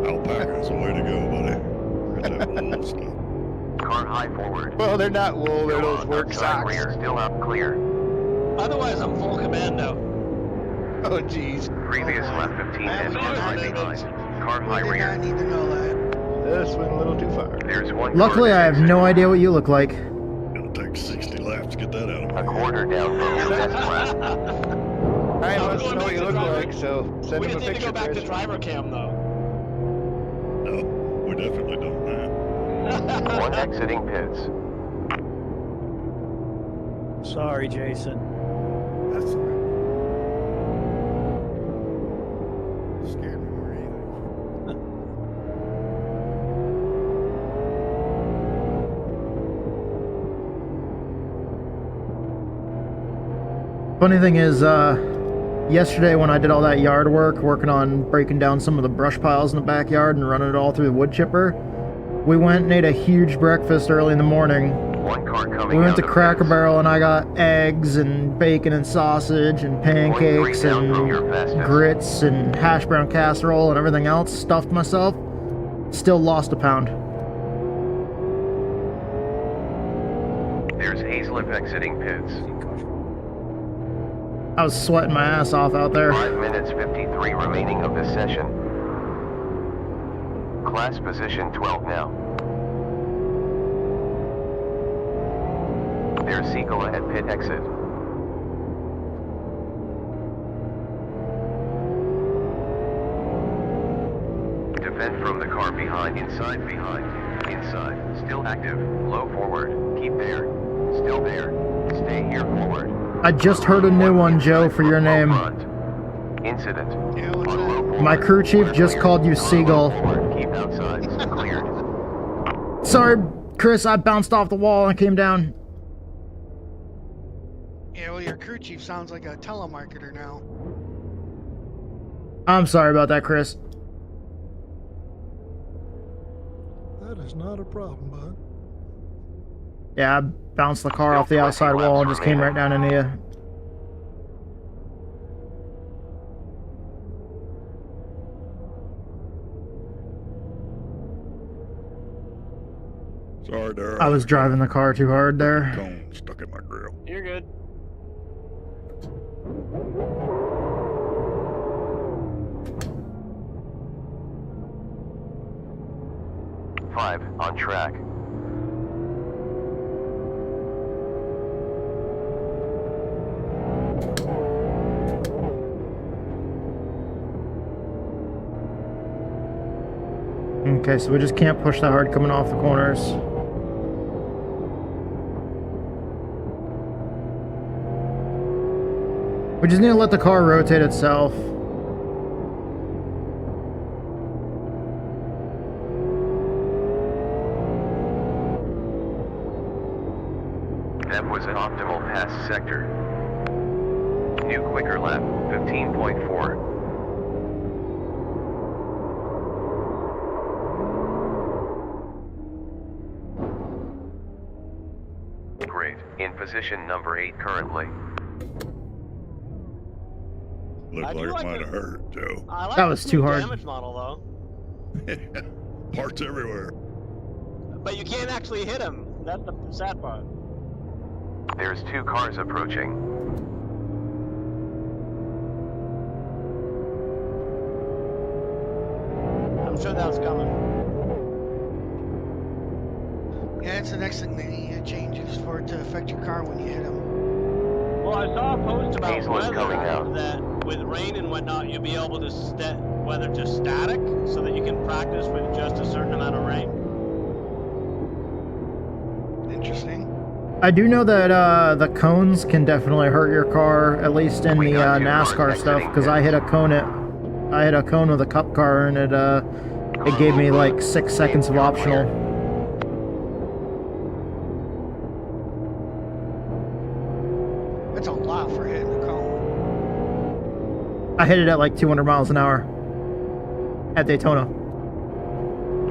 S9: Alpaca's the way to go, buddy. Forget that wool stuff.
S2: Car high forward.
S5: Well, they're not wool, they're
S2: Go
S5: those
S2: on,
S5: work
S2: outside
S5: socks.
S2: rear, still out clear.
S8: Otherwise, I'm full commando.
S5: Oh, jeez.
S2: Previous
S7: boy.
S2: lap 15
S7: Man,
S2: and
S7: we
S2: car
S7: did
S2: high
S7: not
S2: behind. Car
S7: We
S2: high
S7: did
S2: rear.
S7: not need to know that.
S5: This went a little too far.
S2: There's one
S1: Luckily,
S2: car
S1: I have no idea what you look like.
S9: It'll take 60 laps to get that out of
S2: a
S9: me.
S2: quarter down from your best lap.
S5: Alright,
S8: I'm
S5: let's
S8: going
S5: know
S8: back
S5: what you
S8: to
S5: look
S8: driver-
S5: like, so send
S8: We
S5: him a
S8: just need to
S5: picture,
S8: go back to
S5: Chris.
S8: driver cam, though.
S9: No, we definitely don't now.
S2: One exiting pits.
S10: Sorry, Jason.
S9: That's all right. Scared me more than anything.
S1: Funny thing is, yesterday when I did all that yard work, working on breaking down some of the brush piles in the backyard and running it all through the wood chipper, we went and ate a huge breakfast early in the morning.
S2: One car coming
S1: We went
S2: out
S1: to
S2: of
S1: Cracker
S2: pits.
S1: Barrel and I got eggs and bacon and sausage and pancakes
S2: down from
S1: and
S2: your fastest.
S1: grits and hash brown casserole and everything else. Stuffed myself. Still lost a pound.
S2: There's Hazlip exiting pits.
S1: I was sweating my ass off out there.
S2: 5 minutes 53 remaining of this session. Class position 12 now. There's Seagull at pit exit. Defend from the car behind, inside, behind, inside, still active, low forward, keep there, still there, stay here forward.
S1: I just heard a new one, Joe, for your name.
S2: Incident.
S7: Yeah, what's
S2: On
S7: that?
S2: low forward.
S1: My crew chief just called you
S2: On low
S1: Seagull.
S2: forward, keep outside, cleared.
S1: Sorry, Chris, I bounced off the wall and came down.
S7: Yeah, well, your crew chief sounds like a telemarketer now.
S1: I'm sorry about that, Chris.
S9: That is not a problem, bud.
S1: Yeah, I bounced the car off the outside wall and just came right down into you.
S9: Sorry, there.
S1: I was driving the car too hard there.
S9: Cone stuck in my grill.
S8: You're good.
S2: Five on track.
S1: Okay, so we just can't push that hard coming off the corners. We just need to let the car rotate itself.
S2: That was an optimal pass sector. New quicker lap, 15.4. Great. In position number 8 currently.
S9: Looked
S8: I do
S9: like it
S8: like
S9: might
S8: the-
S9: have hurt, Joe.
S8: I like
S1: That
S8: the
S1: was too
S8: new
S1: hard.
S8: damage model though,
S9: Parts everywhere.
S8: but you can't actually hit him. That's the sad part.
S2: There's 2 cars approaching.
S8: I'm sure that was coming.
S7: Yeah, it's the next thing they need to change is for it to affect your car when you hit them.
S8: Well, I saw a post about
S2: Diesel is coming
S8: weather
S2: out.
S8: that with rain and whatnot, you'll be able to set weather to static so that you can practice with just a certain amount of rain.
S7: Interesting.
S1: I do know that the cones can definitely hurt your car, at least in the NASCAR stuff, because I hit a cone with a cup car and it gave me like 6 seconds of optional.
S7: That's a lot for hitting a cone.
S1: I hit it at like 200 miles an hour at Daytona.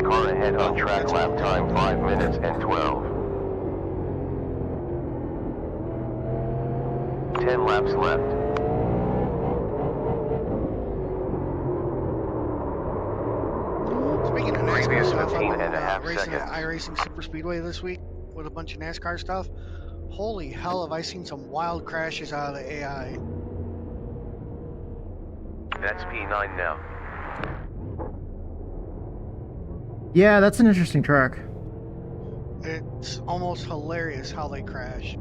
S2: Car ahead on track, lap time 5 minutes and 12. 10 laps left.
S7: Speaking of NASCAR
S2: Previous
S7: stuff, I've
S2: 15
S7: been
S2: and a half
S7: racing at
S2: seconds.
S7: iRacing Super Speedway this week with a bunch of NASCAR stuff. Holy hell, have I seen some wild crashes out of the AI.
S2: That's P9 now.
S1: Yeah, that's an interesting track.
S7: It's almost hilarious how they crash.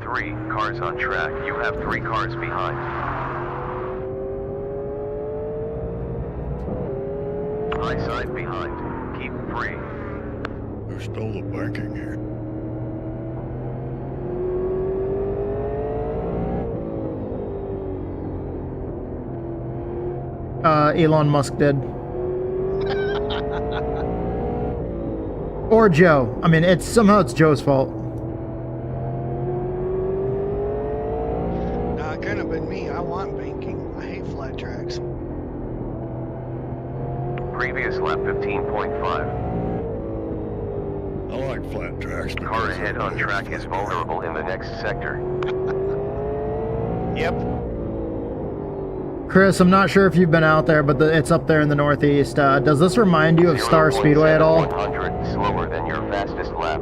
S2: 3 cars on track. You have 3 cars behind. High side behind. Keep free.
S9: Who stole the banking here?
S1: Elon Musk did. Or Joe. I mean, somehow it's Joe's fault.
S7: Nah, it couldn't have been me. I want banking. I hate flat tracks.
S2: Previous lap 15.5.
S9: I like flat tracks.
S2: Car
S9: because
S2: ahead on
S9: they're
S2: track is
S9: flat.
S2: vulnerable in the next sector.
S5: Yep.
S1: Chris, I'm not sure if you've been out there, but it's up there in the Northeast. Does this remind you of Star Speedway at all?
S2: 100 slower than your fastest lap.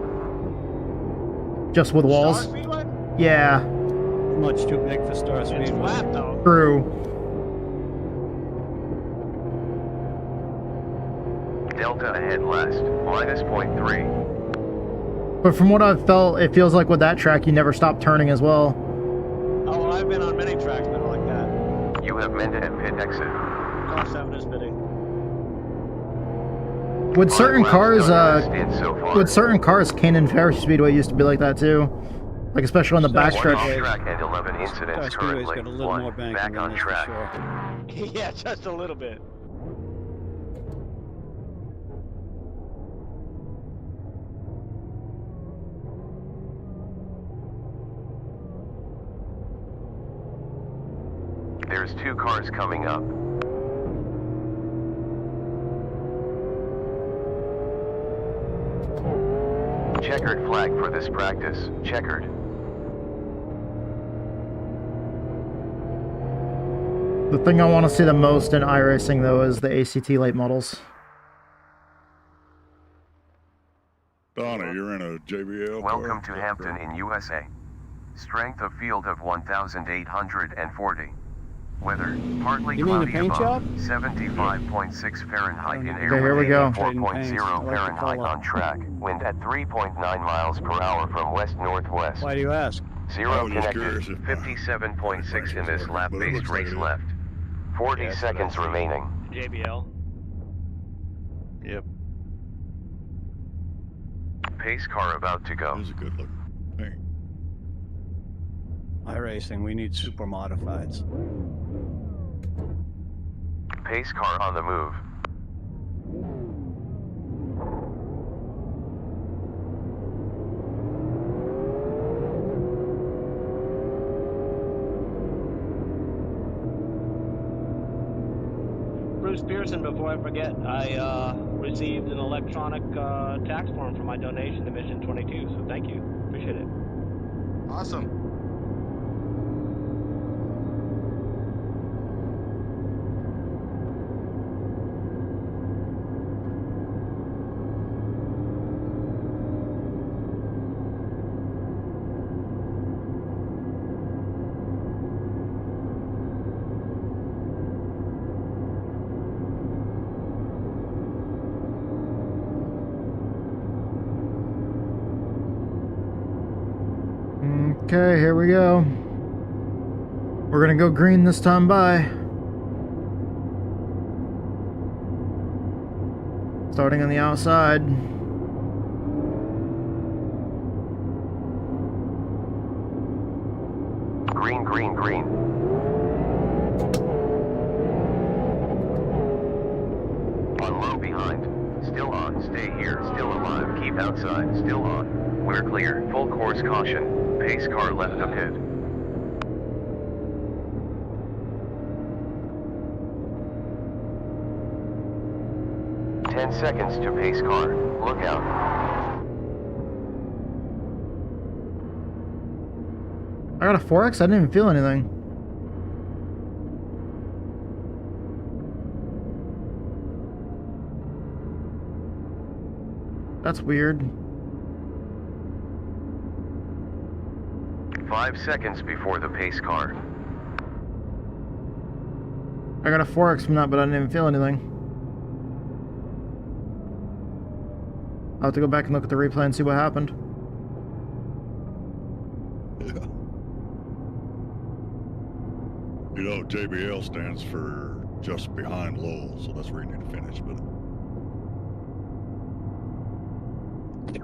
S1: Just with walls?
S8: Star Speedway?
S1: Yeah,
S10: Much too big for Star
S8: It's
S10: Speedway.
S8: flat though.
S1: true.
S2: Delta ahead last. Minus 0.3.
S1: But from what I've felt, it feels like with that track, you never stop turning as well.
S8: Oh, well, I've been on many tracks that are like that.
S2: You have Menda at pit exit.
S8: Car 7 is bidding.
S1: With certain cars,
S2: So far.
S1: with certain cars, Canyon Ferry Speedway used to be like that too. Like especially on the
S10: Star
S2: One
S1: backstretch.
S2: off track and 11
S10: Star
S2: incidents
S10: Speedway's
S2: currently.
S10: got a little
S2: 1
S10: more banking
S2: back
S10: than
S2: on
S10: this
S2: track.
S10: for sure.
S8: Yeah, just a little bit.
S2: There's 2 cars coming up. Checkered flag for this practice. Checkered.
S1: The thing I want to see the most in iRacing, though, is the ACT late models.
S9: Donna, you're in a JBL car?
S2: Welcome to Hampton in USA. Strength of field of 1,840. Weather, partly
S10: You mean the
S2: cloudy
S10: paint
S2: above,
S10: job?
S2: 75.6 Fahrenheit in air.
S1: Okay, here we go.
S2: 4.0 Fahrenheit on track. Wind at 3.9 miles per hour from west-northwest.
S10: Why do you ask?
S9: I
S2: Zero
S9: was just
S2: connected.
S9: curious if my
S2: 57.6 in this
S9: but it
S2: lap-based
S9: looks like
S2: race
S9: it is.
S2: left. 40
S5: Yeah, that's
S2: seconds
S5: what I see.
S2: remaining.
S8: JBL.
S5: Yep.
S2: Pace car about to go.
S9: It is a good looking paint.
S10: iRacing, we need super modifieds.
S2: Pace car on the move.
S8: Bruce Pearson, before I forget, I received an electronic tax form for my donation to Mission 22, so thank you. Appreciate it.
S11: Awesome.
S1: Okay, here we go. We're gonna go green this time by. Starting on the outside.
S2: Green, green, green. On low behind. Still on. Stay here. Still alive. Keep outside. Still on. We're clear. Full course caution. Pace car left of pit. Ten seconds to pace car. Look out.
S1: I got a 4X? I didn't even feel anything. That's weird.
S2: 5 seconds before the pace car.
S1: I got a 4X from that, but I didn't even feel anything. I'll have to go back and look at the replay and see what happened.
S9: Yeah. You know, JBL stands for just behind Lowell, so that's where you need to finish, but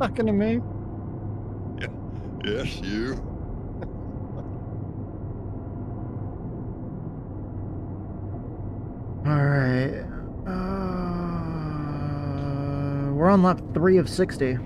S10: Talking to me?
S9: yes, you.
S1: Alright. We're on lap 3 of 60.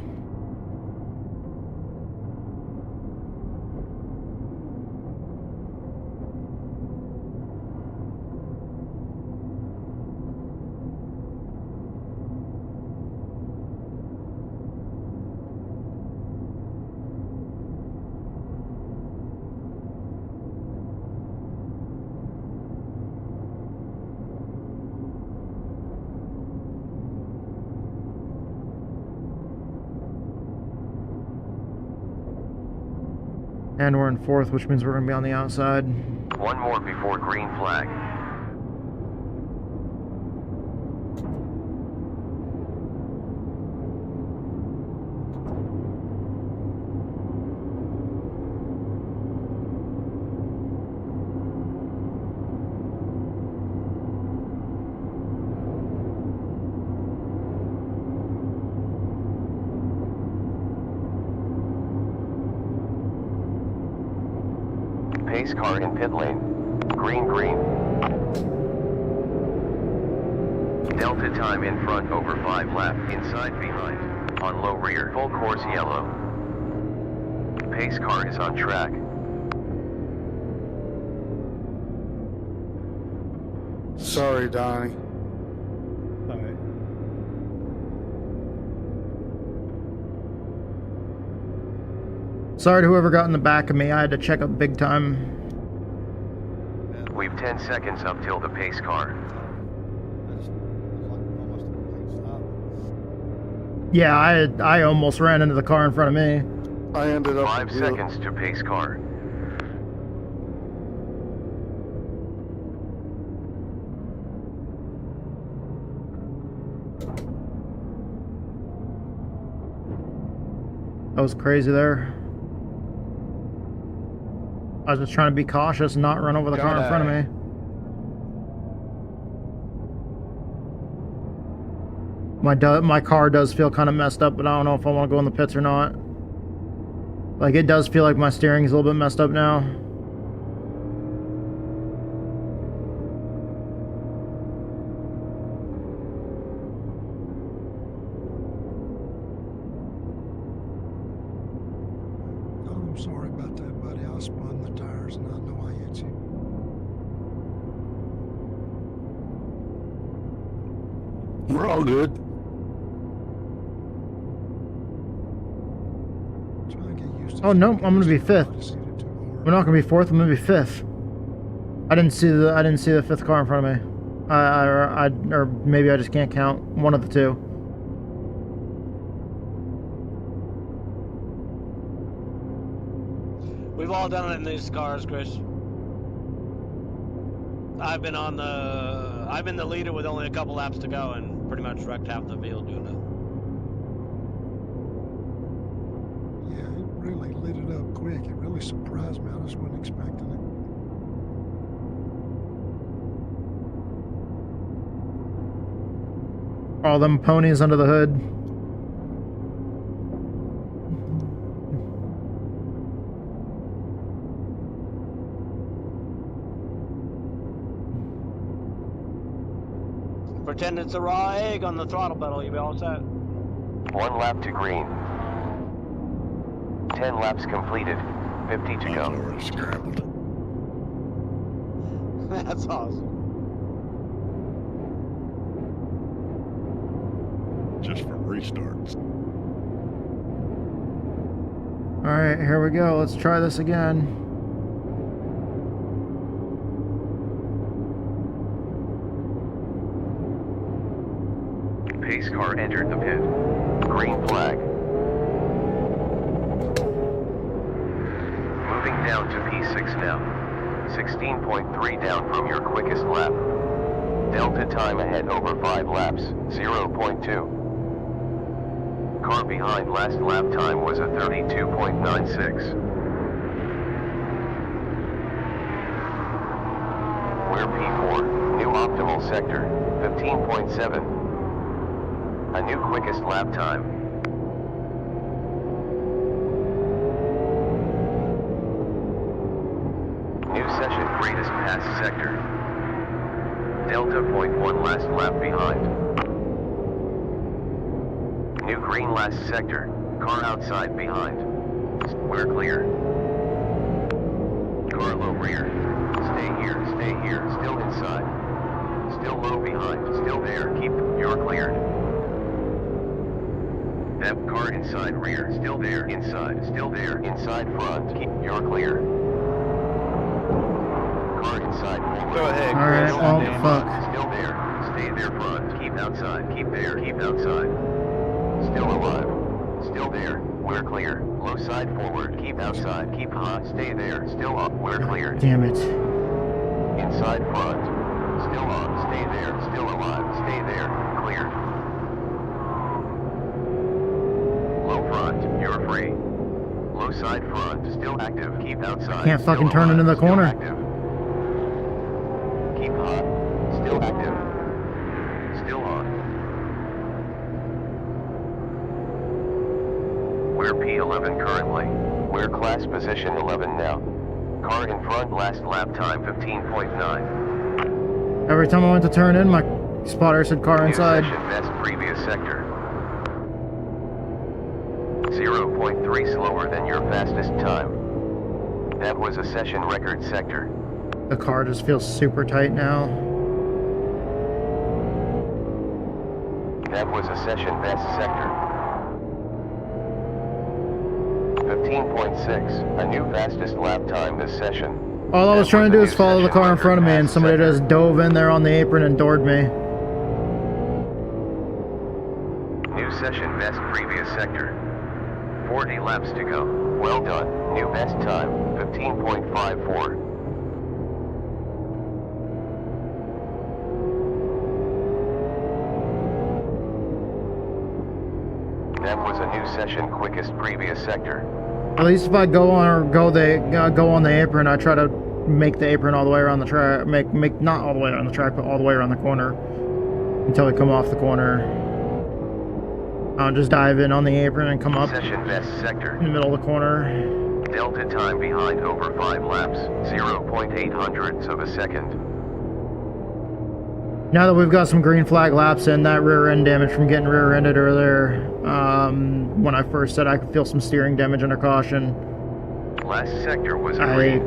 S1: And we're in 4th, which means we're going to be on the outside.
S2: One more before green flag. Pace car in pit lane. Green, green. Delta time in front over 5 left. Inside behind. On low rear. Full course yellow. Pace car is on track.
S3: Sorry, Donnie.
S10: All right.
S1: Sorry to whoever got in the back of me. I had to check up big time.
S2: We've 10 seconds up till the pace car.
S1: Yeah, I almost ran into the car in front of me.
S3: I ended up
S2: 5 seconds to pace car.
S1: That was crazy there. I was just trying to be cautious and not run over the car in front of me. My car does feel kind of messed up, but I don't know if I want to go in the pits or not. Like, it does feel like my steering's a little bit messed up now.
S11: I'm sorry about that, buddy. I spun the tires and I know I hit you.
S9: We're all good.
S1: Oh no, I'm gonna be 5th. We're not gonna be 4th. I'm gonna be 5th. I didn't see the 5th car in front of me. Or maybe I just can't count. One of the two.
S8: We've all done it in these cars, Chris. I've been the leader with only a couple laps to go and pretty much wrecked half the field doing it.
S11: Yeah, it really lit it up quick. It really surprised me. I just wasn't expecting it.
S1: All them ponies under the hood.
S8: Pretend it's a raw egg on the throttle pedal, you'll be all set.
S2: 1 lap to green. 10 laps completed. 50 to go.
S9: Already scrambled.
S8: That's awesome.
S9: Just from restarts.
S1: Alright, here we go. Let's try this again.
S2: Pace car entered the pit. Green flag. Moving down to P6 now. 16.3 down from your quickest lap. Delta time ahead over 5 laps, 0.2. Car behind last lap time was a 32.96. We're P4, new optimal sector, 15.7. A new quickest lap time. New session greatest pass sector. Delta 0.1 last lap behind. New green last sector. Car outside behind. We're clear. Car low rear. Stay here, still inside. Still low behind, still there, you're cleared. That car inside rear, still there, inside, still there, inside front, you're clear. Car inside forward.
S5: Go ahead,
S1: Alright,
S5: Chris.
S1: well, fuck.
S2: Still there, stay there front, keep outside, keep there, keep outside. Still alive, still there, we're clear. Low side forward, keep outside, keep hot, stay there, still up, we're cleared.
S1: Damn it.
S2: Inside front, still on, stay there, still alive, stay there, cleared. Low front, you're free. Low side front, still active, keep outside.
S1: Can't fucking
S2: still
S1: turn
S2: alive,
S1: into the
S2: still
S1: corner.
S2: Active. Keep hot, still active. Still on. We're P11 currently. We're class position 11 now. Car in front last lap time 15.9.
S1: Every time I went to turn in, my spotter said car inside.
S2: New session best previous sector. 0.3 slower than your fastest time. That was a session record sector.
S1: The car just feels super tight now.
S2: That was a session best sector. 15.6, a new fastest lap time this session.
S1: All I was
S2: That
S1: trying to
S2: a
S1: do
S2: new
S1: is follow the
S2: session
S1: car in front of me,
S2: record
S1: and
S2: fast
S1: somebody
S2: sector.
S1: just dove in there on the apron and doored me.
S2: New session best previous sector. 40 laps to go. Well done. New best time, 15.54. That was a new session quickest previous sector.
S1: At least if I go on go on the apron, I try to make the apron all the way around the track. Make not all the way around the track, but all the way around the corner until we come off the corner. I'll just dive in on the apron and come up
S2: Session best sector.
S1: in the middle of the corner.
S2: Delta time behind over 5 laps, 0.8 hundredths of a second.
S1: Now that we've got some green flag laps in, that rear end damage from getting rear-ended earlier, when I first said I could feel some steering damage under caution.
S2: Last sector was a green.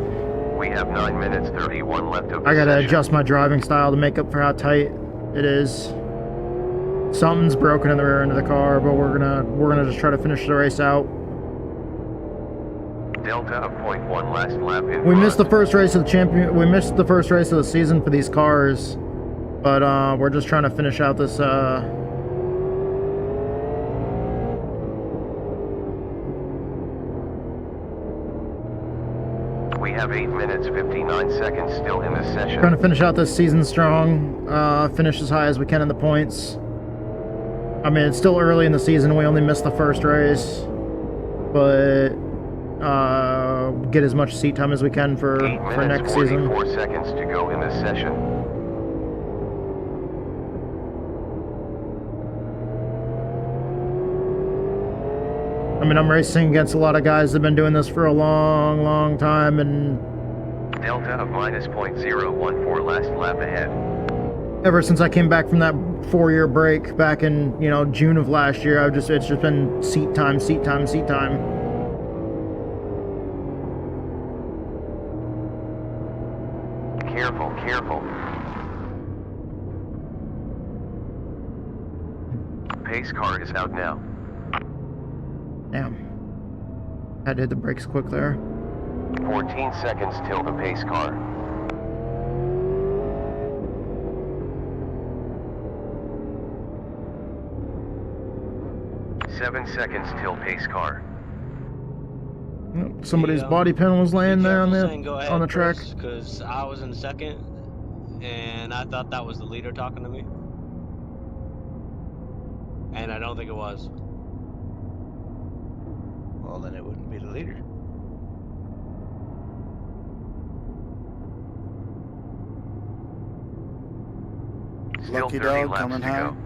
S2: We have 9 minutes 31 left of the
S1: I gotta
S2: session.
S1: adjust my driving style to make up for how tight it is. Something's broken in the rear end of the car, but we're gonna just try to finish the race out.
S2: Delta of 0.1 last lap in
S1: We
S2: front.
S1: missed the first race of the champion. We missed the first race of the season for these cars, but we're just trying to finish out this.
S2: We have 8 minutes 59 seconds still in this session.
S1: Trying to finish out this season strong. Finish as high as we can in the points. I mean, it's still early in the season. We only missed the first race, but get as much seat time as we can for
S2: 8 minutes
S1: next season.
S2: 44 seconds to go in this session.
S1: I mean, I'm racing against a lot of guys that have been doing this for a long, long time, and
S2: Delta of minus 0.014 last lap ahead.
S1: ever since I came back from that 4-year break back in, June of last year, it's just been seat time, seat time, seat time.
S2: Careful, careful. Pace car is out now.
S1: Damn. Had to hit the brakes quick there.
S2: 14 seconds till the pace car. Seven seconds till pace car.
S1: Somebody's body panel was laying there on the track.
S8: Because I was in second, and I thought that was the leader talking to me. And I don't think it was.
S5: Well, then it wouldn't be the leader.
S2: Still
S3: Lucky
S2: 30
S3: dog
S2: laps
S3: coming
S2: to
S3: high.
S2: go.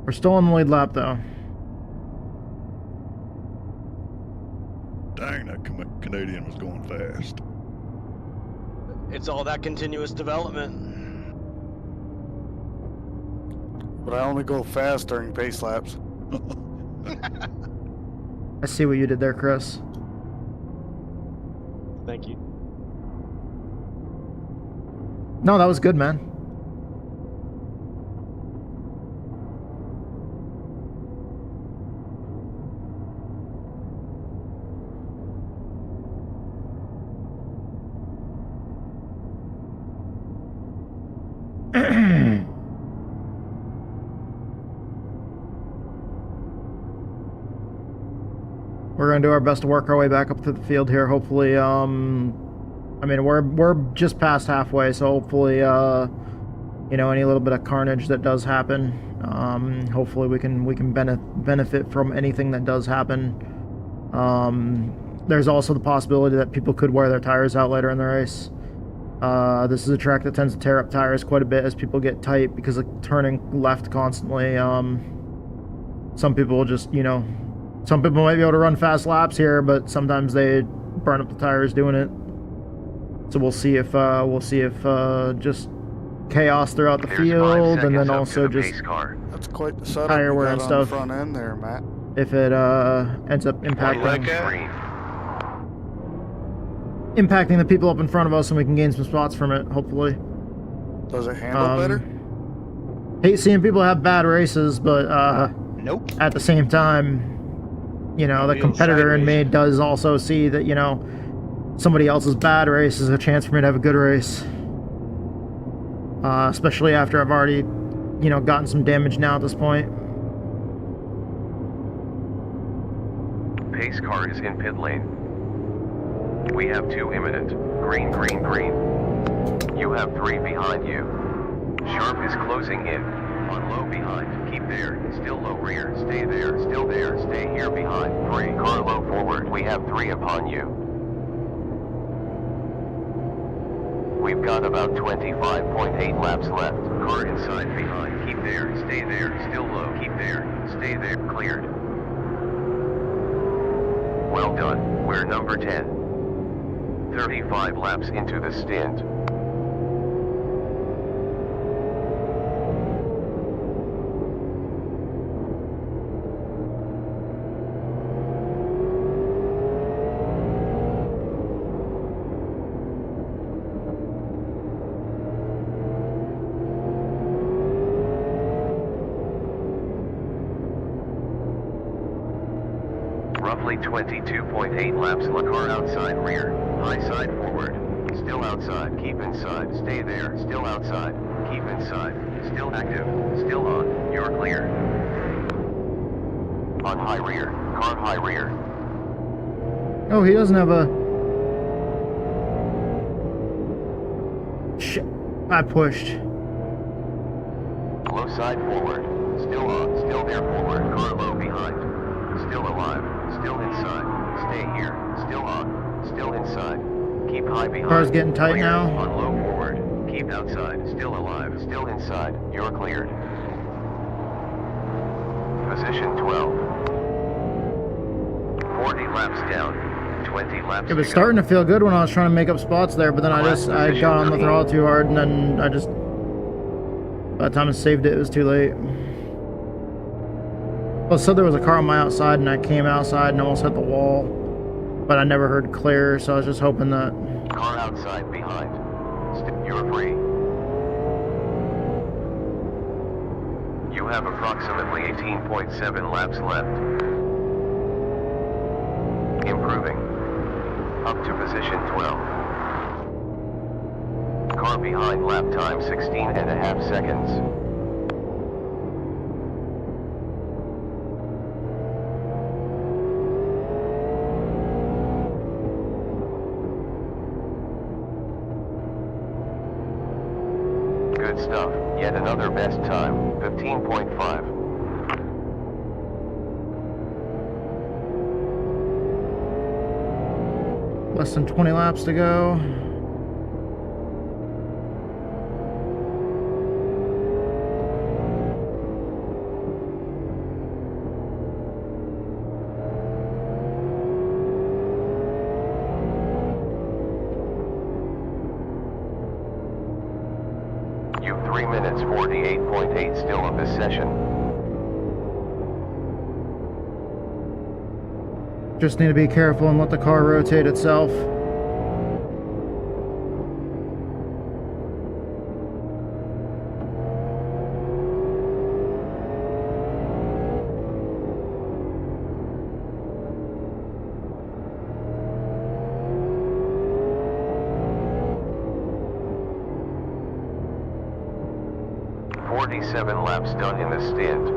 S1: We're still on the lead lap, though.
S9: Dang, that Canadian was going fast.
S8: It's all that continuous development.
S3: But I only go fast during pace laps.
S1: I see what you did there, Chris.
S8: Thank you.
S1: No, that was good, man. We're gonna do our best to work our way back up to the field here. Hopefully, I mean, we're just past halfway, so hopefully, any little bit of carnage that does happen, hopefully we can benefit from anything that does happen. There's also the possibility that people could wear their tires out later in the race. This is a track that tends to tear up tires quite a bit as people get tight because of turning left constantly. Some people will just, some people might be able to run fast laps here, but sometimes they burn up the tires doing it. So we'll see if just chaos throughout the
S2: There's
S1: field,
S2: 5
S1: and then
S2: seconds up
S1: also
S2: to the
S1: just
S2: pace car.
S3: That's quite the setup
S1: tire
S3: you
S1: wear
S3: got
S1: and
S3: on
S1: stuff.
S3: the front end there, Matt.
S1: if it ends up impacting.
S2: Green.
S1: impacting the people up in front of us, and we can gain some spots from it, hopefully.
S3: Does it handle better?
S1: Hate seeing people have bad races, but
S5: Nope.
S1: at the same time, you know, the
S5: Wheel
S1: competitor in
S5: sideways.
S1: me does also see that, you know, somebody else's bad race is a chance for me to have a good race. Especially after I've already, you know, gotten some damage now at this point.
S2: Pace car is in pit lane. We have 2 imminent. Green, green, green. You have 3 behind you. Sharp is closing in. On low behind. Keep there. Still low rear. Stay there. Still there. Stay here behind. 3. Car low forward. We have 3 upon you. We've got about 25.8 laps left. Car inside behind. Keep there. Stay there. Still low. Keep there. Stay there. Cleared. Well done. We're number 10. 35 laps into the stint. Roughly 22.8 laps. La car outside rear. High side forward. Still outside. Keep inside. Stay there. Still outside. Keep inside. Still active. Still on. You're clear. On high rear. Car high rear.
S1: Oh, he doesn't have a... Shit. I pushed.
S2: Low side forward. Still on. Still there forward. Car low behind. Still alive. Still inside. Stay here. Still on. Still inside. Keep high behind.
S1: Car's getting tight
S2: Clear.
S1: now.
S2: On low forward. Keep outside. Still alive. Still inside. You're cleared. Position 12. 40 laps down. 20 laps
S1: It was
S2: to
S1: starting
S2: go.
S1: to feel good when I was trying to make up spots there, but then I got on the throttle too hard, and then I just... By the time I saved it, it was too late. Well, so there was a car on my outside, and I came outside and almost hit the wall, but I never heard clear, so I was just hoping that...
S2: Car outside behind. You're free. You have approximately 18.7 laps left. Improving. Up to position 12. Car behind, lap time 16.5 seconds. Good stuff. Yet another best time. 15.5.
S1: Less than 20 laps to go.
S2: You've 3 minutes 48.8 still of this session.
S1: Just need to be careful and let the car rotate itself.
S2: Seven laps done in the stint.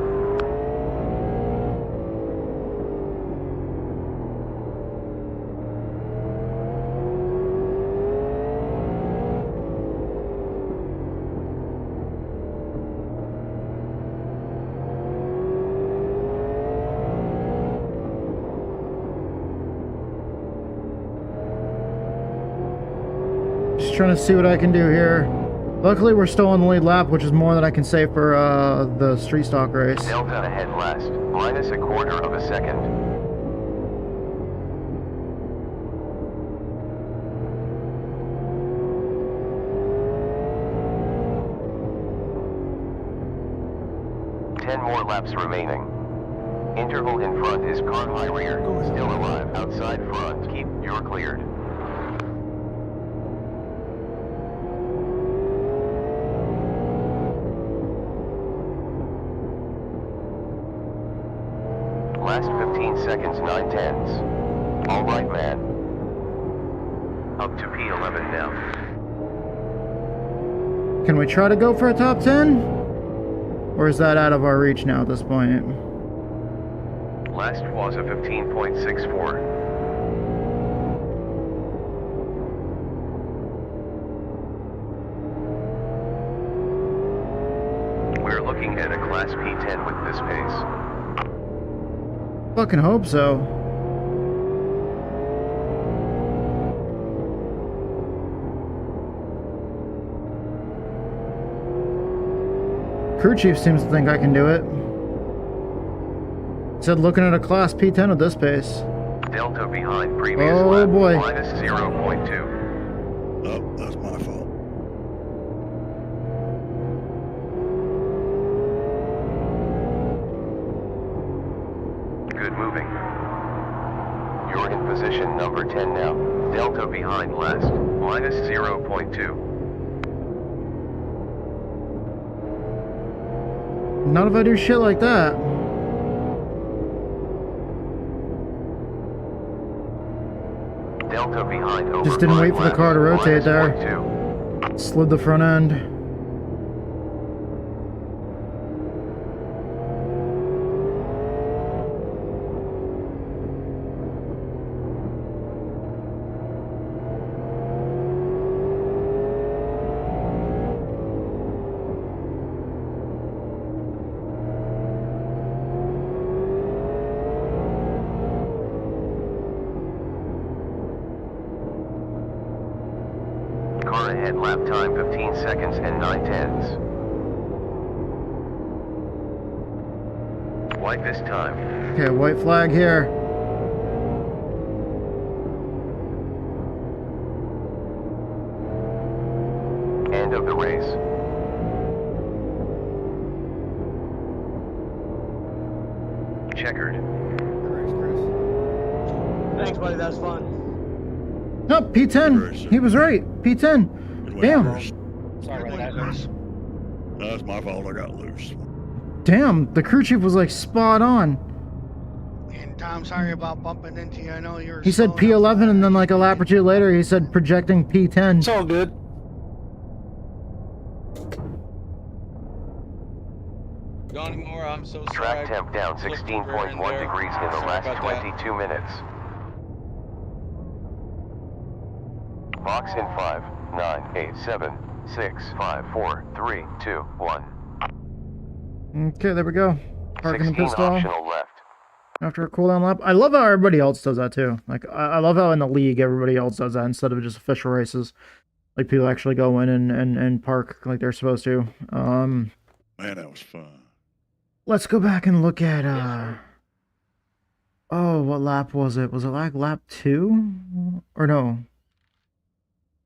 S1: Just trying to see what I can do here. Luckily, we're still on the lead lap, which is more than I can say for the street stock race.
S2: Delta ahead last, minus a quarter of a second. Ten more laps remaining. Interval in front is car high rear. Still alive. Outside front. Keep. You're cleared. Last 15 seconds, 9/10. All right, man. Up to P11 now.
S1: Can we try to go for a top 10? Or is that out of our reach now at this point?
S2: Last was a 15.64. We're looking at a Class P10 with this pace.
S1: Fucking hope so. Crew chief seems to think I can do it. Said looking at a Class P10 with this pace.
S2: Delta behind previous
S1: Oh
S2: lap,
S1: boy.
S2: minus 0.2.
S9: Oh, that's my fault.
S2: Good moving. You're in position number 10 now. Delta behind last, minus 0.2.
S1: Not if I do shit like that.
S2: Delta behind over
S1: Just didn't
S2: 5
S1: wait for the
S2: laps,
S1: car to rotate
S2: minus
S1: there.
S2: 0.2.
S1: Slid the front end.
S2: Car ahead, lap time 15 seconds and 9/10. White this time.
S1: Okay, white flag here.
S2: End of the race. Checkered.
S8: Thanks, buddy. That was fun.
S1: No, P10. He was right. P10. Damn.
S8: Sorry about that.
S9: That's my fault. I got loose.
S1: Damn, the crew chief was like spot on.
S7: And Tom, sorry about bumping into you. I know you were.
S1: He said
S7: slow enough.
S1: P11 and then like a lap or two later he said projecting P10.
S5: It's all good.
S4: Johnny Moore, I'm so sorry.
S2: Track temp down 16.1 degrees in the last 22 minutes. Box in 5, 9, 8, 7, 6, 5, 4, 3, 2, 1.
S1: Okay, there we go. Parking the
S2: 16
S1: pistol
S2: optional left.
S1: after a cooldown lap. I love how everybody else does that too. Like I love how in the league everybody else does that instead of just official races. Like people actually go in and park like they're supposed to.
S9: Man, that was fun.
S1: Let's go back and look at oh, what lap was it? Was it like lap 2? Or no?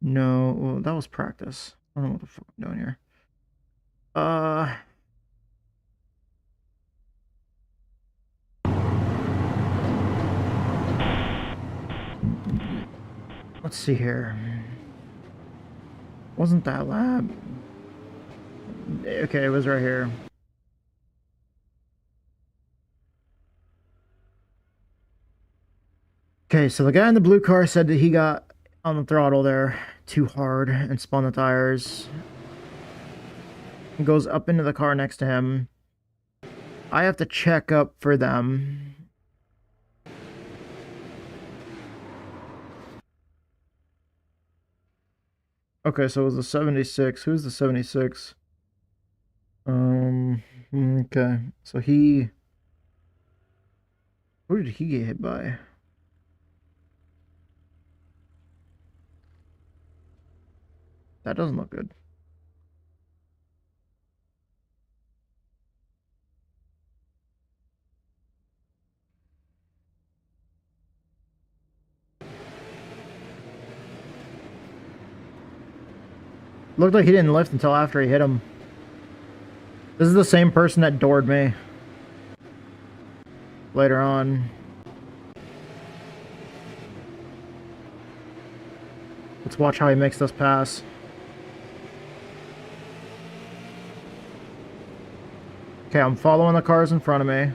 S1: No, well, that was practice. I don't know what the fuck I'm doing here. Let's see here. Wasn't that lap? Okay, it was right here. Okay, so the guy in the blue car said that he got on the throttle there too hard and spun the tires. He goes up into the car next to him. I have to check up for them. Okay, so it was the 76. Who's the 76? Okay. So he... Who did he get hit by? That doesn't look good. Looked like he didn't lift until after he hit him. This is the same person that doored me later on. Let's watch how he makes this pass. Okay, I'm following the cars in front of me.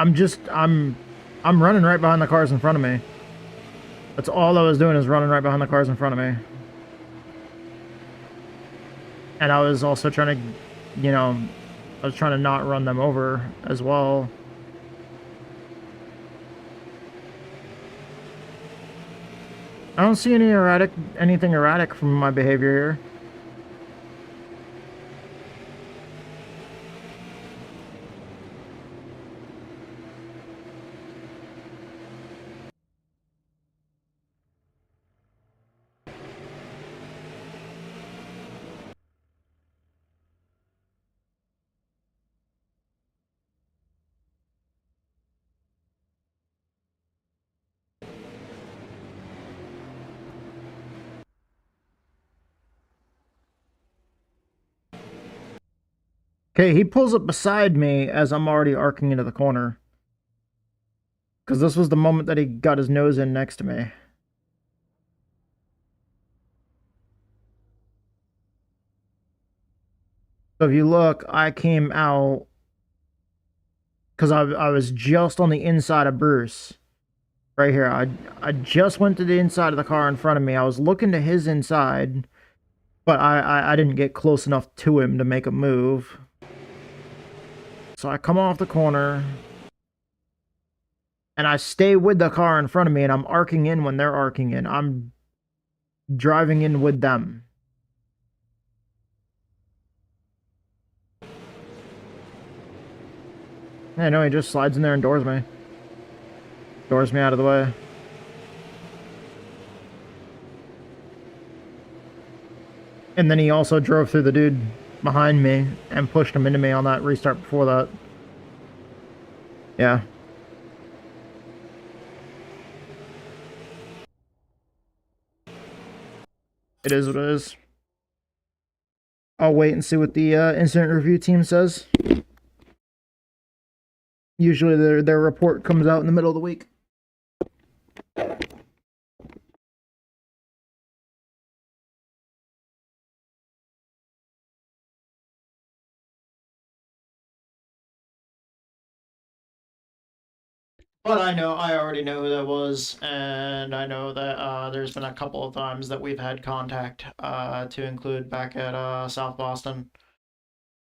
S1: I'm running right behind the cars in front of me. That's all I was doing, is running right behind the cars in front of me. And I was also trying to, you know, I was trying to not run them over as well. I don't see anything erratic from my behavior here. Okay, he pulls up beside me as I'm already arcing into the corner. Because this was the moment that he got his nose in next to me. So if you look, I came out because I was just on the inside of Bruce. Right here. I just went to the inside of the car in front of me. I was looking to his inside, but I didn't get close enough to him to make a move. So I come off the corner, and I stay with the car in front of me, and I'm arcing in when they're arcing in. I'm driving in with them. Yeah, no, he just slides in there and doors me. Doors me out of the way. And then he also drove through the dude behind me and pushed him into me on that restart before that. Yeah. It is what it is. I'll wait and see what the incident review team says. Usually their report comes out in the middle of the week. But I already know who that was, and I know that there's been a couple of times that we've had contact, to include back at South Boston,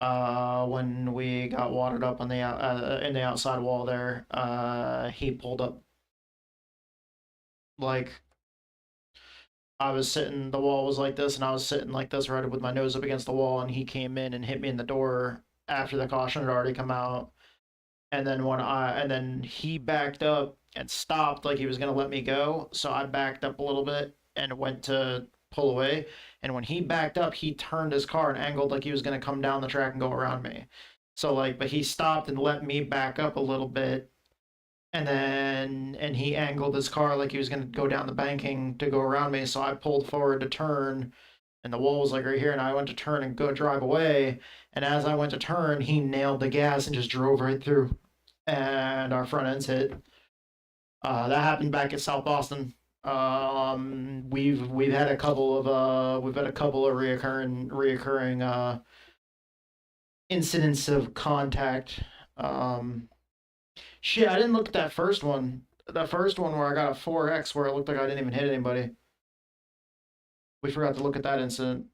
S1: when we got watered up on the in the outside wall there. He pulled up, like, I was sitting, the wall was like this, and I was sitting like this, right with my nose up against the wall, and he came in and hit me in the door after the caution had already come out. And then he backed up and stopped like he was gonna let me go. So I backed up a little bit and went to pull away. And when he backed up, he turned his car and angled like he was gonna come down the track and go around me. So like, but he stopped and let me back up a little bit. And he angled his car like he was gonna go down the banking to go around me. So I pulled forward to turn, and the wall was like right here, and I went to turn and go drive away. And as I went to turn, he nailed the gas and just drove right through, and our front ends hit. That happened back at South Boston. We've had a couple of reoccurring incidents of contact. Shit, I didn't look at that first one. The first one where I got a 4X where it looked like I didn't even hit anybody. We forgot to look at that incident.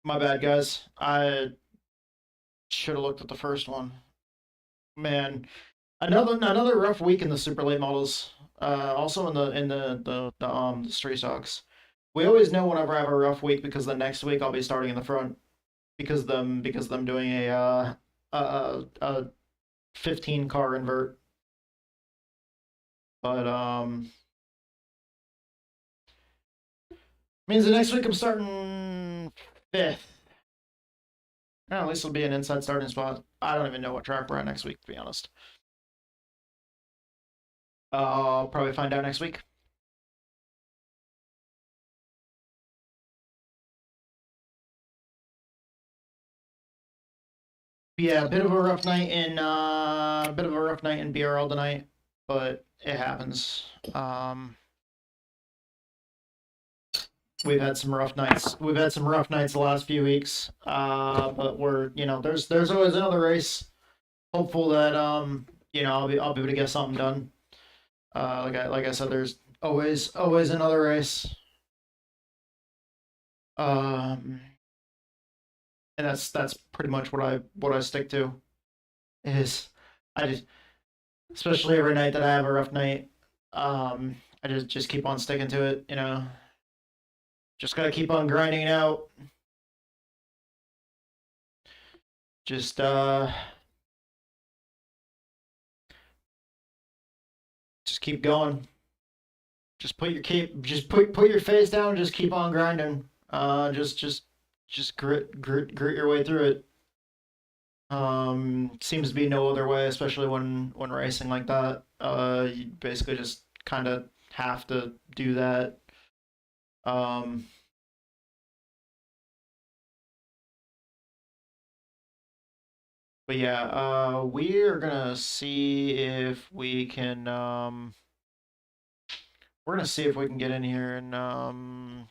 S1: My bad, guys. I should have looked at the first one. Man, another rough week in the super late models. Also in the street stocks. We always know whenever I have a rough week because the next week I'll be starting in the front because them doing a 15 car invert. But means the next week I'm starting 5th. Well, at least it'll be an inside starting spot. I don't even know what track we're at next week, to be honest. I'll probably find out next week. Yeah, a bit of a rough night in BRL tonight, but it happens. We've had some rough nights. We've had some rough nights the last few weeks. But we're, there's always another race. hopeful that you know, I'll be able to get something done. Like I said, there's always another race. And that's pretty much what I stick to. Is I just, especially every night that I have a rough night, I just keep on sticking to it. You know, just gotta keep on grinding it out. Just keep going. Just put your face down. Just keep on grinding. Just grit your way through it. Seems to be no other way, especially when racing like that. You basically just kind of have to do that. But yeah, we are gonna see if we can we're gonna see if we can get in here and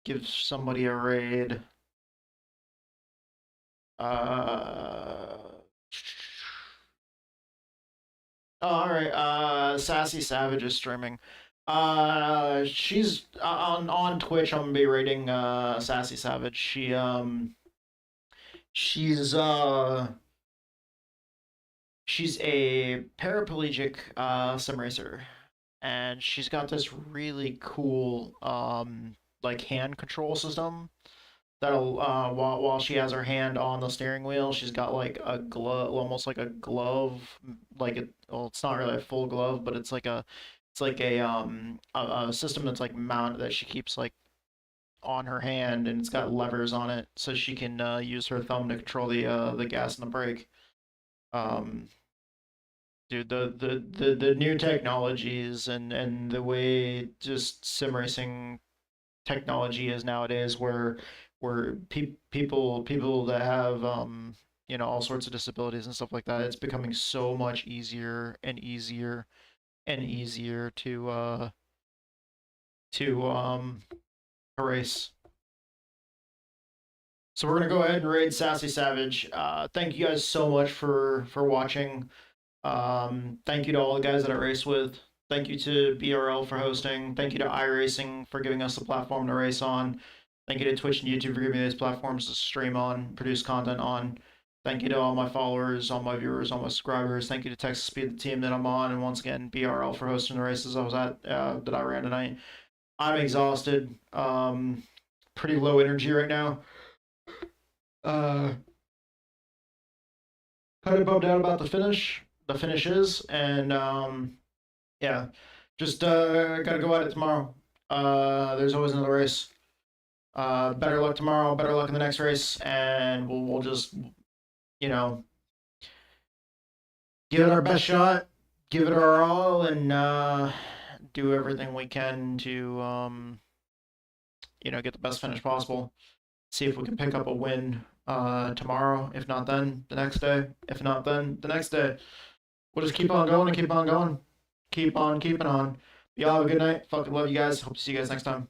S1: give somebody a raid. All right. Sassy Savage is streaming. She's on Twitch. I'm gonna be rating Sassy Savage. She's a paraplegic sim racer, and she's got this really cool like hand control system that'll while she has her hand on the steering wheel, she's got like a glove, almost like a glove, like well, it's not really a full glove, but it's like a system that's like mounted that she keeps like on her hand, and it's got levers on it so she can use her thumb to control the gas and the brake. Dude, the new technologies and the way just sim racing technology is nowadays, where people that have you know, all sorts of disabilities and stuff like that, it's becoming so much easier and easier and easier to race. So we're gonna go ahead and raid Sassy Savage. Thank you guys so much for watching. Thank you to all the guys that I race with. Thank you to BRL for hosting. Thank you to iRacing for giving us the platform to race on. Thank you to Twitch and YouTube for giving me these platforms to stream on, produce content on. Thank you to all my followers, all my viewers, all my subscribers. Thank you to Texas Speed, the team that I'm on, and once again, BRL for hosting the races I was at that I ran tonight. I'm exhausted. Pretty low energy right now. Kind of bummed out about the finishes, and yeah, just gotta go at it tomorrow. There's always another race. Better luck tomorrow, better luck in the next race, and we'll just, you know, give it our best shot, give it our all, and do everything we can to you know, get the best finish possible. See if we can pick up a win tomorrow. If not, then the next day. If not, then the next day. We'll just keep on going and keep on going. Keep on keeping on. Y'all have a good night. Fucking love you guys. Hope to see you guys next time.